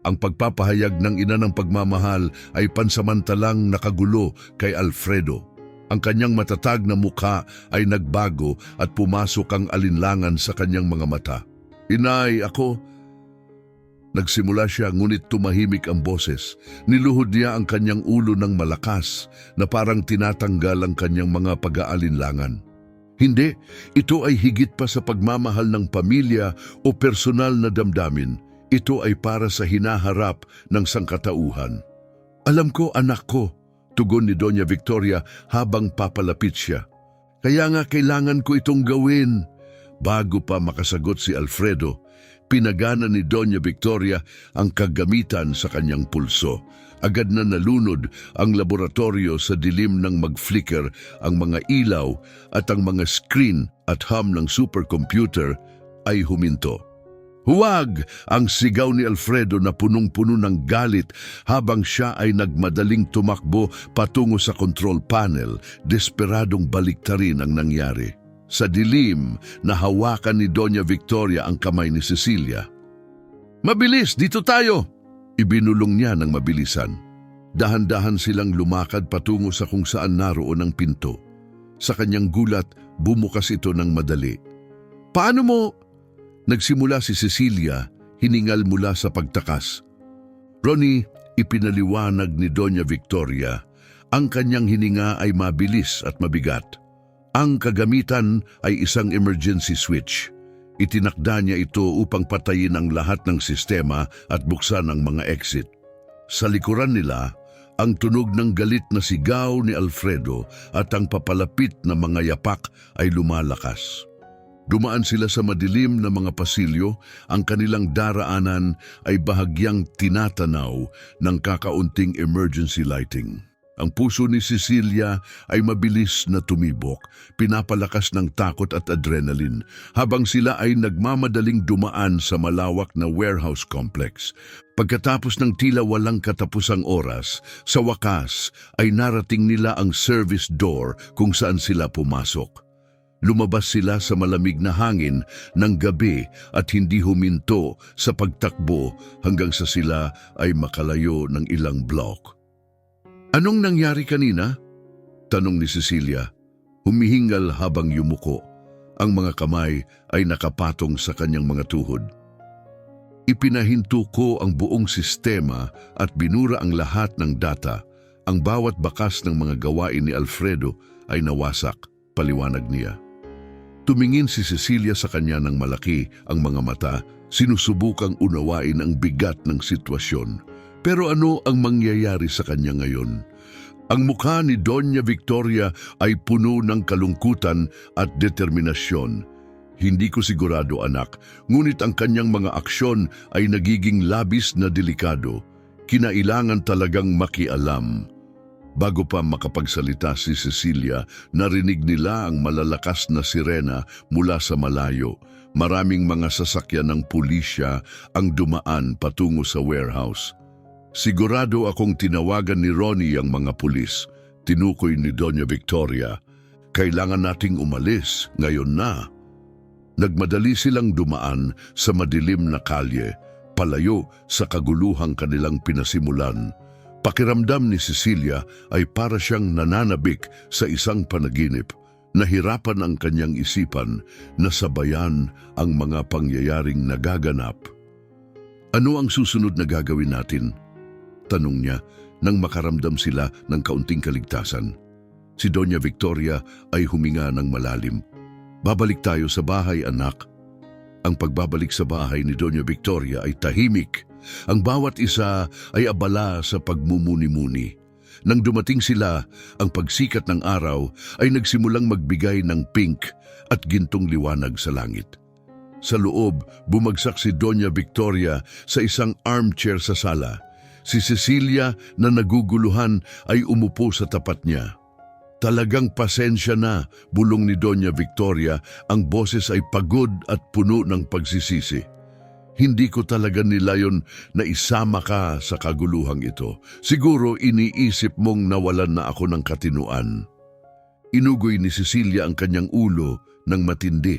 Ang pagpapahayag ng ina ng pagmamahal ay pansamantalang nakagulo kay Alfredo. Ang kanyang matatag na mukha ay nagbago at pumasok ang alinlangan sa kanyang mga mata. Inay, ako. Nagsimula siya ngunit tumahimik ang boses. Niluhod niya ang kanyang ulo ng malakas na parang tinatanggal ang kanyang mga pag-aalinlangan. Hindi, ito ay higit pa sa pagmamahal ng pamilya o personal na damdamin. Ito ay para sa hinaharap ng sangkatauhan. Alam ko, anak ko, tugon ni Doña Victoria habang papalapit siya. Kaya nga kailangan ko itong gawin. Bago pa makasagot si Alfredo, pinagana ni Doña Victoria ang kagamitan sa kanyang pulso. Agad na nalunod ang laboratorio sa dilim ng mag-flicker ang mga ilaw at ang mga screen at hum ng supercomputer ay huminto. Huwag! Ang sigaw ni Alfredo na punong-puno ng galit habang siya ay nagmadaling tumakbo patungo sa control panel, desperadong baliktarin ang nangyari. Sa dilim, nahawakan ni Doña Victoria ang kamay ni Cecilia. Mabilis, dito tayo! Ibinulong niya ng mabilisan. Dahan-dahan silang lumakad patungo sa kung saan naroon ang pinto. Sa kanyang gulat, bumukas ito ng madali. Paano mo? Nagsimula si Cecilia, hiningal mula sa pagtakas. Ronnie, ipinaliwanag ni Doña Victoria, ang kanyang hininga ay mabilis at mabigat. Ang kagamitan ay isang emergency switch. Itinakda niya ito upang patayin ang lahat ng sistema at buksan ang mga exit. Sa likuran nila, ang tunog ng galit na sigaw ni Alfredo at ang papalapit na mga yapak ay lumalakas. Dumaan sila sa madilim na mga pasilyo, ang kanilang daraanan ay bahagyang tinatanaw ng kakaunting emergency lighting. Ang puso ni Cecilia ay mabilis na tumibok, pinapalakas ng takot at adrenaline, habang sila ay nagmamadaling dumaan sa malawak na warehouse complex. Pagkatapos ng tila walang katapusang oras, sa wakas ay narating nila ang service door kung saan sila pumasok. Lumabas sila sa malamig na hangin ng gabi at hindi huminto sa pagtakbo hanggang sa sila ay makalayo ng ilang block. "Anong nangyari kanina?" tanong ni Cecilia, humihingal habang yumuko. Ang mga kamay ay nakapatong sa kanyang mga tuhod. "Ipinahinto ko ang buong sistema at binura ang lahat ng data. Ang bawat bakas ng mga gawain ni Alfredo ay nawasak," paliwanag niya. Tumingin si Cecilia sa kanya ng malaki ang mga mata, sinusubukang unawain ang bigat ng sitwasyon. Pero ano ang mangyayari sa kanya ngayon? Ang mukha ni Doña Victoria ay puno ng kalungkutan at determinasyon. "Hindi ko sigurado, anak, ngunit ang kanyang mga aksyon ay nagiging labis na delikado. Kinailangan talagang makialam." Bago pa makapagsalita si Cecilia, narinig nila ang malalakas na sirena mula sa malayo. Maraming mga sasakyan ng pulisya ang dumaan patungo sa warehouse. "Sigurado akong tinawagan ni Ronnie ang mga pulis," tinukoy ni Doña Victoria. "Kailangan nating umalis ngayon na." Nagmadali silang dumaan sa madilim na kalye, palayo sa kaguluhang kanilang pinasimulan. Pakiramdam ni Cecilia ay para siyang nananabik sa isang panaginip. Nahirapan ang kanyang isipan na sabayan ang mga pangyayaring nagaganap. "Ano ang susunod na gagawin natin?" tanong niya nang makaramdam sila ng kaunting kaligtasan. Si Doña Victoria ay huminga ng malalim. "Babalik tayo sa bahay, anak." Ang pagbabalik sa bahay ni Doña Victoria ay tahimik. Ang bawat isa ay abala sa pagmumuni-muni. Nang dumating sila, ang pagsikat ng araw ay nagsimulang magbigay ng pink at gintong liwanag sa langit. Sa loob, bumagsak si Doña Victoria sa isang armchair sa sala. Si Cecilia na naguguluhan ay umupo sa tapat niya. "Talagang pasensya na," bulong ni Doña Victoria, ang boses ay pagod at puno ng pagsisisi. "Hindi ko talaga nilayon na isama ka sa kaguluhang ito. Siguro iniisip mong nawalan na ako ng katinuan." Inugoy ni Cecilia ang kanyang ulo ng matindi.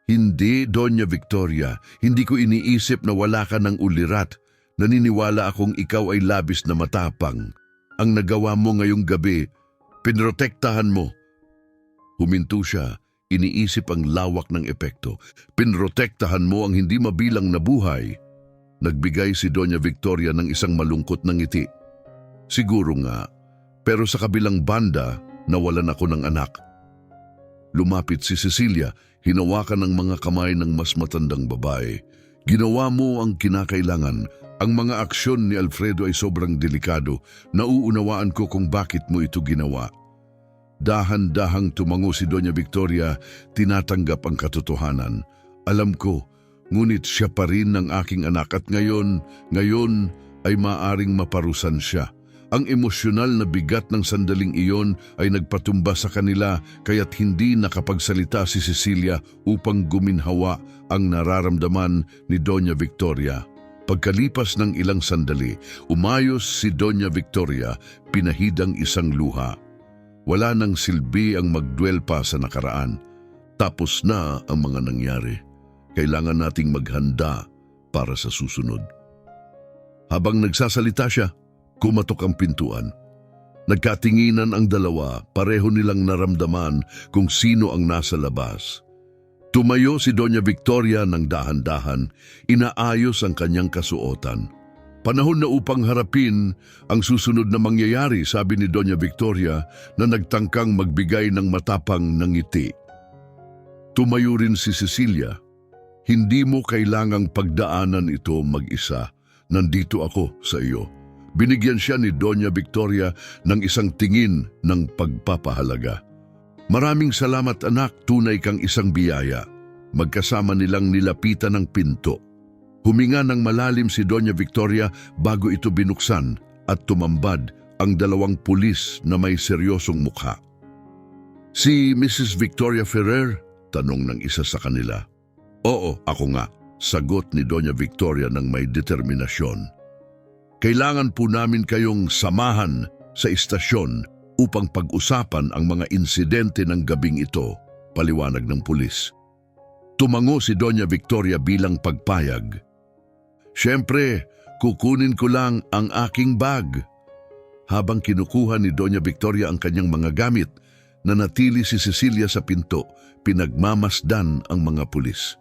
"Hindi, Doña Victoria. Hindi ko iniisip na wala ka ng ulirat. Naniniwala akong ikaw ay labis na matapang. Ang nagawa mo ngayong gabi, pinrotektahan mo." Huminto siya. Iniisip ang lawak ng epekto. "Pinrotektahan mo ang hindi mabilang na buhay." Nagbigay si Doña Victoria ng isang malungkot na ngiti. "Siguro nga, pero sa kabilang banda, nawalan ako ng anak." Lumapit si Cecilia, hinawakan ng mga kamay ng mas matandang babae. "Ginawa mo ang kinakailangan. Ang mga aksyon ni Alfredo ay sobrang delikado. Nauunawaan ko kung bakit mo ito ginawa." Dahan-dahang tumango si Doña Victoria, tinatanggap ang katotohanan. "Alam ko, ngunit siya pa rin ang aking anak at ngayon ay maaring maparusan siya. Ang emosyonal na bigat ng sandaling iyon ay nagpatumba sa kanila kaya't hindi nakapagsalita si Cecilia upang guminhawa ang nararamdaman ni Doña Victoria. Pagkalipas ng ilang sandali, umayos si Doña Victoria, pinahidang isang luha. Wala nang silbi ang magdwell pa sa nakaraan. Tapos na ang mga nangyari. Kailangan nating maghanda para sa susunod. Habang nagsasalita siya, kumatok ang pintuan. Nagkatinginan ang dalawa, pareho nilang naramdaman kung sino ang nasa labas. Tumayo si Doña Victoria ng dahan-dahan, inaayos ang kanyang kasuotan. Panahon na upang harapin ang susunod na mangyayari, sabi ni Doña Victoria na nagtangkang magbigay ng matapang na ngiti. Tumayo rin si Cecilia. Hindi mo kailangang pagdaanan ito mag-isa. Nandito ako sa iyo. Binigyan siya ni Doña Victoria ng isang tingin ng pagpapahalaga. Maraming salamat anak, tunay kang isang biyaya. Magkasama nilang nilapitan ng pinto. Huminga ng malalim si Doña Victoria bago ito binuksan at tumambad ang dalawang pulis na may seryosong mukha. Si Mrs. Victoria Ferrer? Tanong ng isa sa kanila. Oo, ako nga, sagot ni Doña Victoria ng may determinasyon. Kailangan po namin kayong samahan sa istasyon upang pag-usapan ang mga insidente ng gabing ito, paliwanag ng pulis. Tumango si Doña Victoria bilang pagpayag. Siyempre, kukunin ko lang ang aking bag. Habang kinukuha ni Doña Victoria ang kanyang mga gamit, nanatili si Cecilia sa pinto, pinagmamasdan ang mga pulis.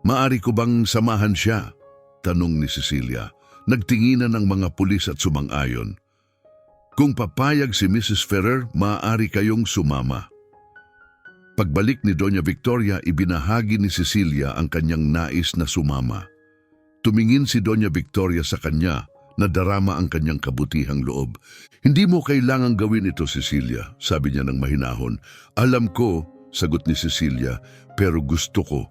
Maari ko bang samahan siya? Tanong ni Cecilia. Nagtinginan ang mga pulis at sumang-ayon. Kung papayag si Mrs. Ferrer, maaari kayong sumama. Pagbalik ni Doña Victoria, ibinahagi ni Cecilia ang kanyang nais na sumama. Tumingin si Doña Victoria sa kanya, nadarama ang kanyang kabutihang loob. Hindi mo kailangang gawin ito, Cecilia, sabi niya ng mahinahon. Alam ko, sagot ni Cecilia, pero gusto ko.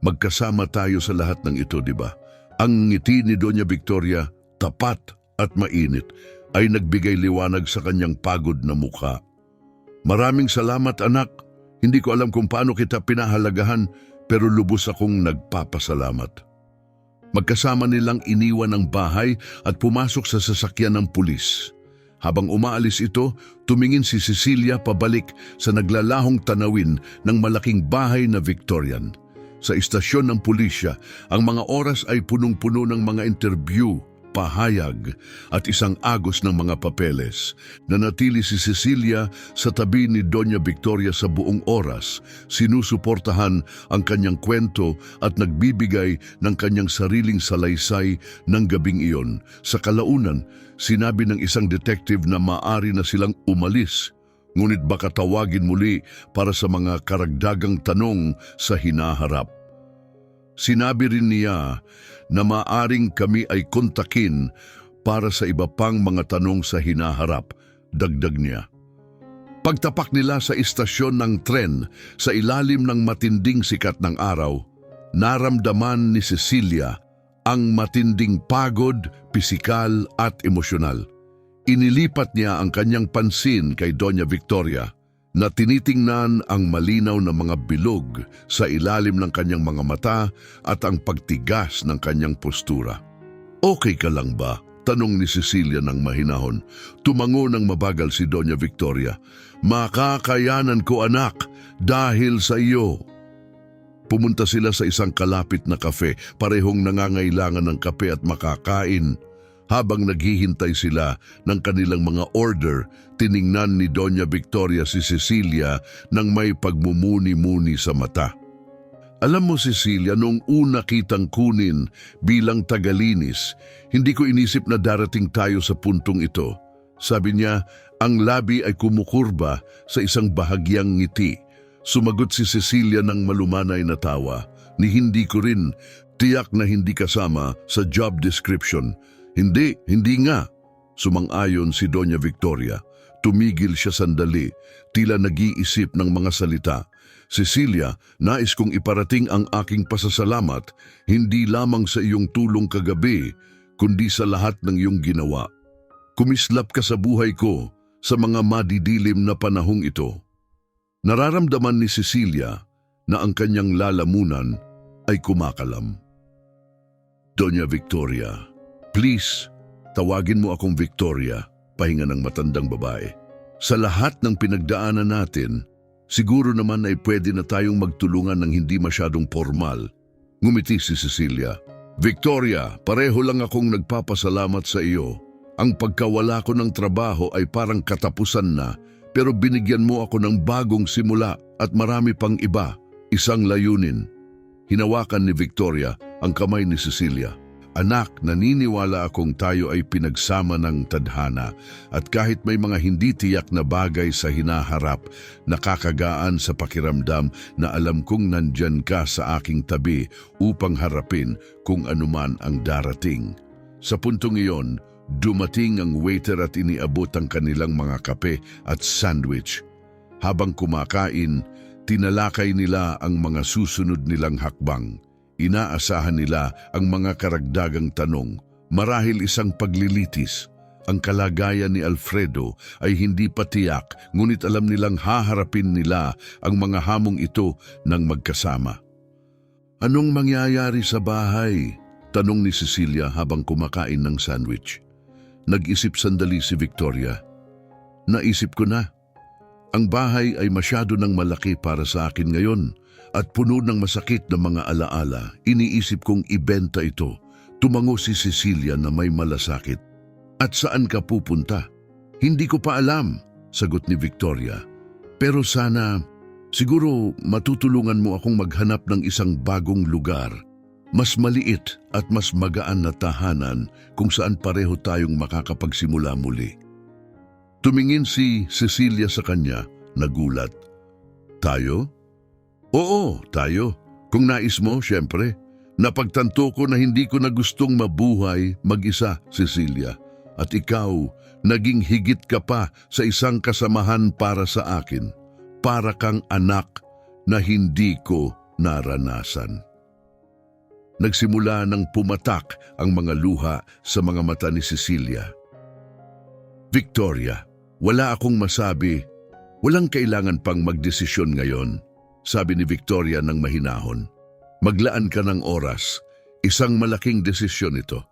Magkasama tayo sa lahat ng ito, di ba? Ang ngiti ni Doña Victoria, tapat at mainit, ay nagbigay liwanag sa kanyang pagod na mukha. Maraming salamat anak. Hindi ko alam kung paano kita pinahalagahan, pero lubos akong nagpapasalamat. Magkasama nilang iniwan ang bahay at pumasok sa sasakyan ng pulis. Habang umaalis ito, tumingin si Cecilia pabalik sa naglalahong tanawin ng malaking bahay na Victorian. Sa istasyon ng pulisya, ang mga oras ay punong-puno ng mga interview, pahayag at isang agos ng mga papeles. Nanatili si Cecilia sa tabi ni Doña Victoria sa buong oras, sinusuportahan ang kanyang kwento at nagbibigay ng kanyang sariling salaysay ng gabing iyon. Sa kalaunan, sinabi ng isang detective na maaari na silang umalis, ngunit baka tawagin muli para sa mga karagdagang tanong sa hinaharap. Sinabi rin niya na maaring kami ay kontakin para sa iba pang mga tanong sa hinaharap, dagdag niya. Pagtapak nila sa istasyon ng tren sa ilalim ng matinding sikat ng araw, naramdaman ni Cecilia ang matinding pagod, pisikal at emosyonal. Inilipat niya ang kanyang pansin kay Doña Victoria na tinitingnan ang malinaw na mga bilog sa ilalim ng kanyang mga mata at ang pagtigas ng kanyang postura. Okay ka lang ba? Tanong ni Cecilia ng mahinahon. Tumango ng mabagal si Doña Victoria. Makakayanan ko anak, dahil sa iyo. Pumunta sila sa isang kalapit na kafe, parehong nangangailangan ng kape at makakain. Habang naghihintay sila ng kanilang mga order, tiningnan ni Doña Victoria si Cecilia nang may pagmumuni-muni sa mata. Alam mo Cecilia, noong una kitang kunin bilang tagalinis, hindi ko inisip na darating tayo sa puntong ito. Sabi niya, ang labi ay kumukurba sa isang bahagyang ngiti. Sumagot si Cecilia ng malumanay na tawa. Ni hindi ko rin, tiyak na hindi kasama sa job description. Hindi nga. Sumang-ayon si Doña Victoria. Tumigil siya sandali, tila nag-iisip ng mga salita. Cecilia, nais kong iparating ang aking pasasalamat hindi lamang sa iyong tulong kagabi, kundi sa lahat ng iyong ginawa. Kumislap ka sa buhay ko sa mga madidilim na panahong ito. Nararamdaman ni Cecilia na ang kanyang lalamunan ay kumakalam. Doña Victoria, please, tawagin mo akong Victoria, pahinga ng matandang babae. Sa lahat ng pinagdaanan natin, siguro naman ay pwede na tayong magtulungan ng hindi masyadong formal. Ngumiti si Cecilia. Victoria, pareho lang akong nagpapasalamat sa iyo. Ang pagkawala ko ng trabaho ay parang katapusan na, pero binigyan mo ako ng bagong simula at marami pang iba, isang layunin. Hinawakan ni Victoria ang kamay ni Cecilia. Anak, naniniwala akong tayo ay pinagsama ng tadhana at kahit may mga hindi tiyak na bagay sa hinaharap, nakakagaan sa pakiramdam na alam kong nandyan ka sa aking tabi upang harapin kung anuman ang darating. Sa puntong iyon, dumating ang waiter at iniabot ang kanilang mga kape at sandwich. Habang kumakain, tinalakay nila ang mga susunod nilang hakbang. Inaasahan nila ang mga karagdagang tanong, marahil isang paglilitis. Ang kalagayan ni Alfredo ay hindi pa tiyak, ngunit alam nilang haharapin nila ang mga hamong ito ng magkasama. Anong mangyayari sa bahay? Tanong ni Cecilia habang kumakain ng sandwich. Nag-isip sandali si Victoria. Naisip ko na. Ang bahay ay masyado nang malaki para sa akin ngayon at puno ng masakit na mga alaala. Iniisip kong ibenta ito. Tumango si Cecilia na may malasakit. At saan ka pupunta? Hindi ko pa alam, sagot ni Victoria. Pero sana, siguro matutulungan mo akong maghanap ng isang bagong lugar. Mas maliit at mas magaan na tahanan kung saan pareho tayong makakapagsimula muli. Tumingin si Cecilia sa kanya, nagulat. Tayo? Oo, tayo. Kung nais mo, syempre. Napagtanto ko na hindi ko na gustong mabuhay mag-isa, Cecilia. At ikaw, naging higit ka pa sa isang kasamahan para sa akin. Para kang anak na hindi ko naranasan. Nagsimula ng pumatak ang mga luha sa mga mata ni Cecilia. Victoria, wala akong masabi. Walang kailangan pang magdesisyon ngayon. Sabi ni Victoria ng mahinahon. Maglaan ka ng oras. Isang malaking desisyon ito.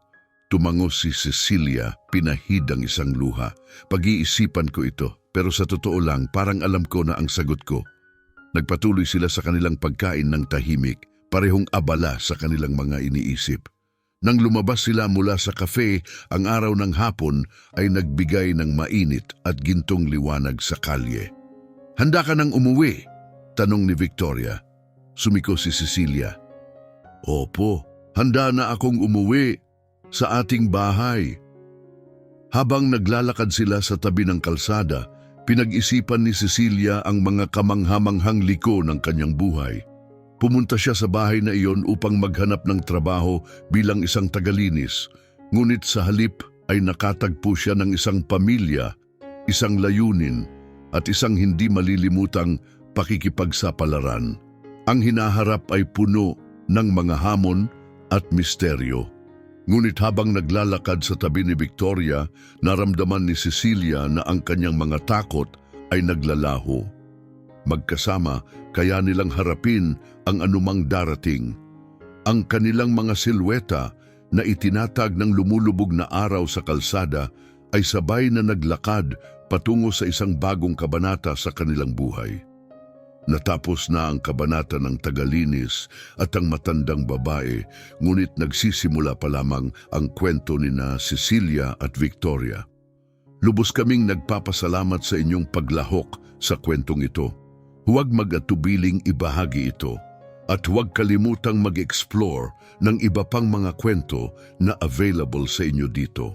Tumango si Cecilia, pinahid ang isang luha. Pag-iisipan ko ito, pero sa totoo lang parang alam ko na ang sagot ko. Nagpatuloy sila sa kanilang pagkain ng tahimik, parehong abala sa kanilang mga iniisip. Nang lumabas sila mula sa kafe, ang araw ng hapon ay nagbigay ng mainit at gintong liwanag sa kalye. Handa ka nang umuwi? Tanong ni Victoria. Sumiko si Cecilia. Opo, handa na akong umuwi sa ating bahay. Habang naglalakad sila sa tabi ng kalsada, pinag-isipan ni Cecilia ang mga kamanghamanghang liko ng kanyang buhay. Pumunta siya sa bahay na iyon upang maghanap ng trabaho bilang isang tagalinis, ngunit sa halip ay nakatagpo siya ng isang pamilya, isang layunin at isang hindi malilimutang pakikipagsapalaran. Ang hinaharap ay puno ng mga hamon at misteryo. Ngunit habang naglalakad sa tabi ni Victoria, naramdaman ni Cecilia na ang kanyang mga takot ay naglalaho. Magkasama, kaya nilang harapin ang anumang darating. Ang kanilang mga silweta na itinatag ng lumulubog na araw sa kalsada ay sabay na naglakad patungo sa isang bagong kabanata sa kanilang buhay. Natapos na ang kabanata ng tagalinis at ang matandang babae, ngunit nagsisimula pa lamang ang kwento ni na Cecilia at Victoria. Lubos kaming nagpapasalamat sa inyong paglahok sa kwentong ito. Huwag mag-atubiling ibahagi ito at huwag kalimutang mag-explore ng iba pang mga kwento na available sa inyo dito.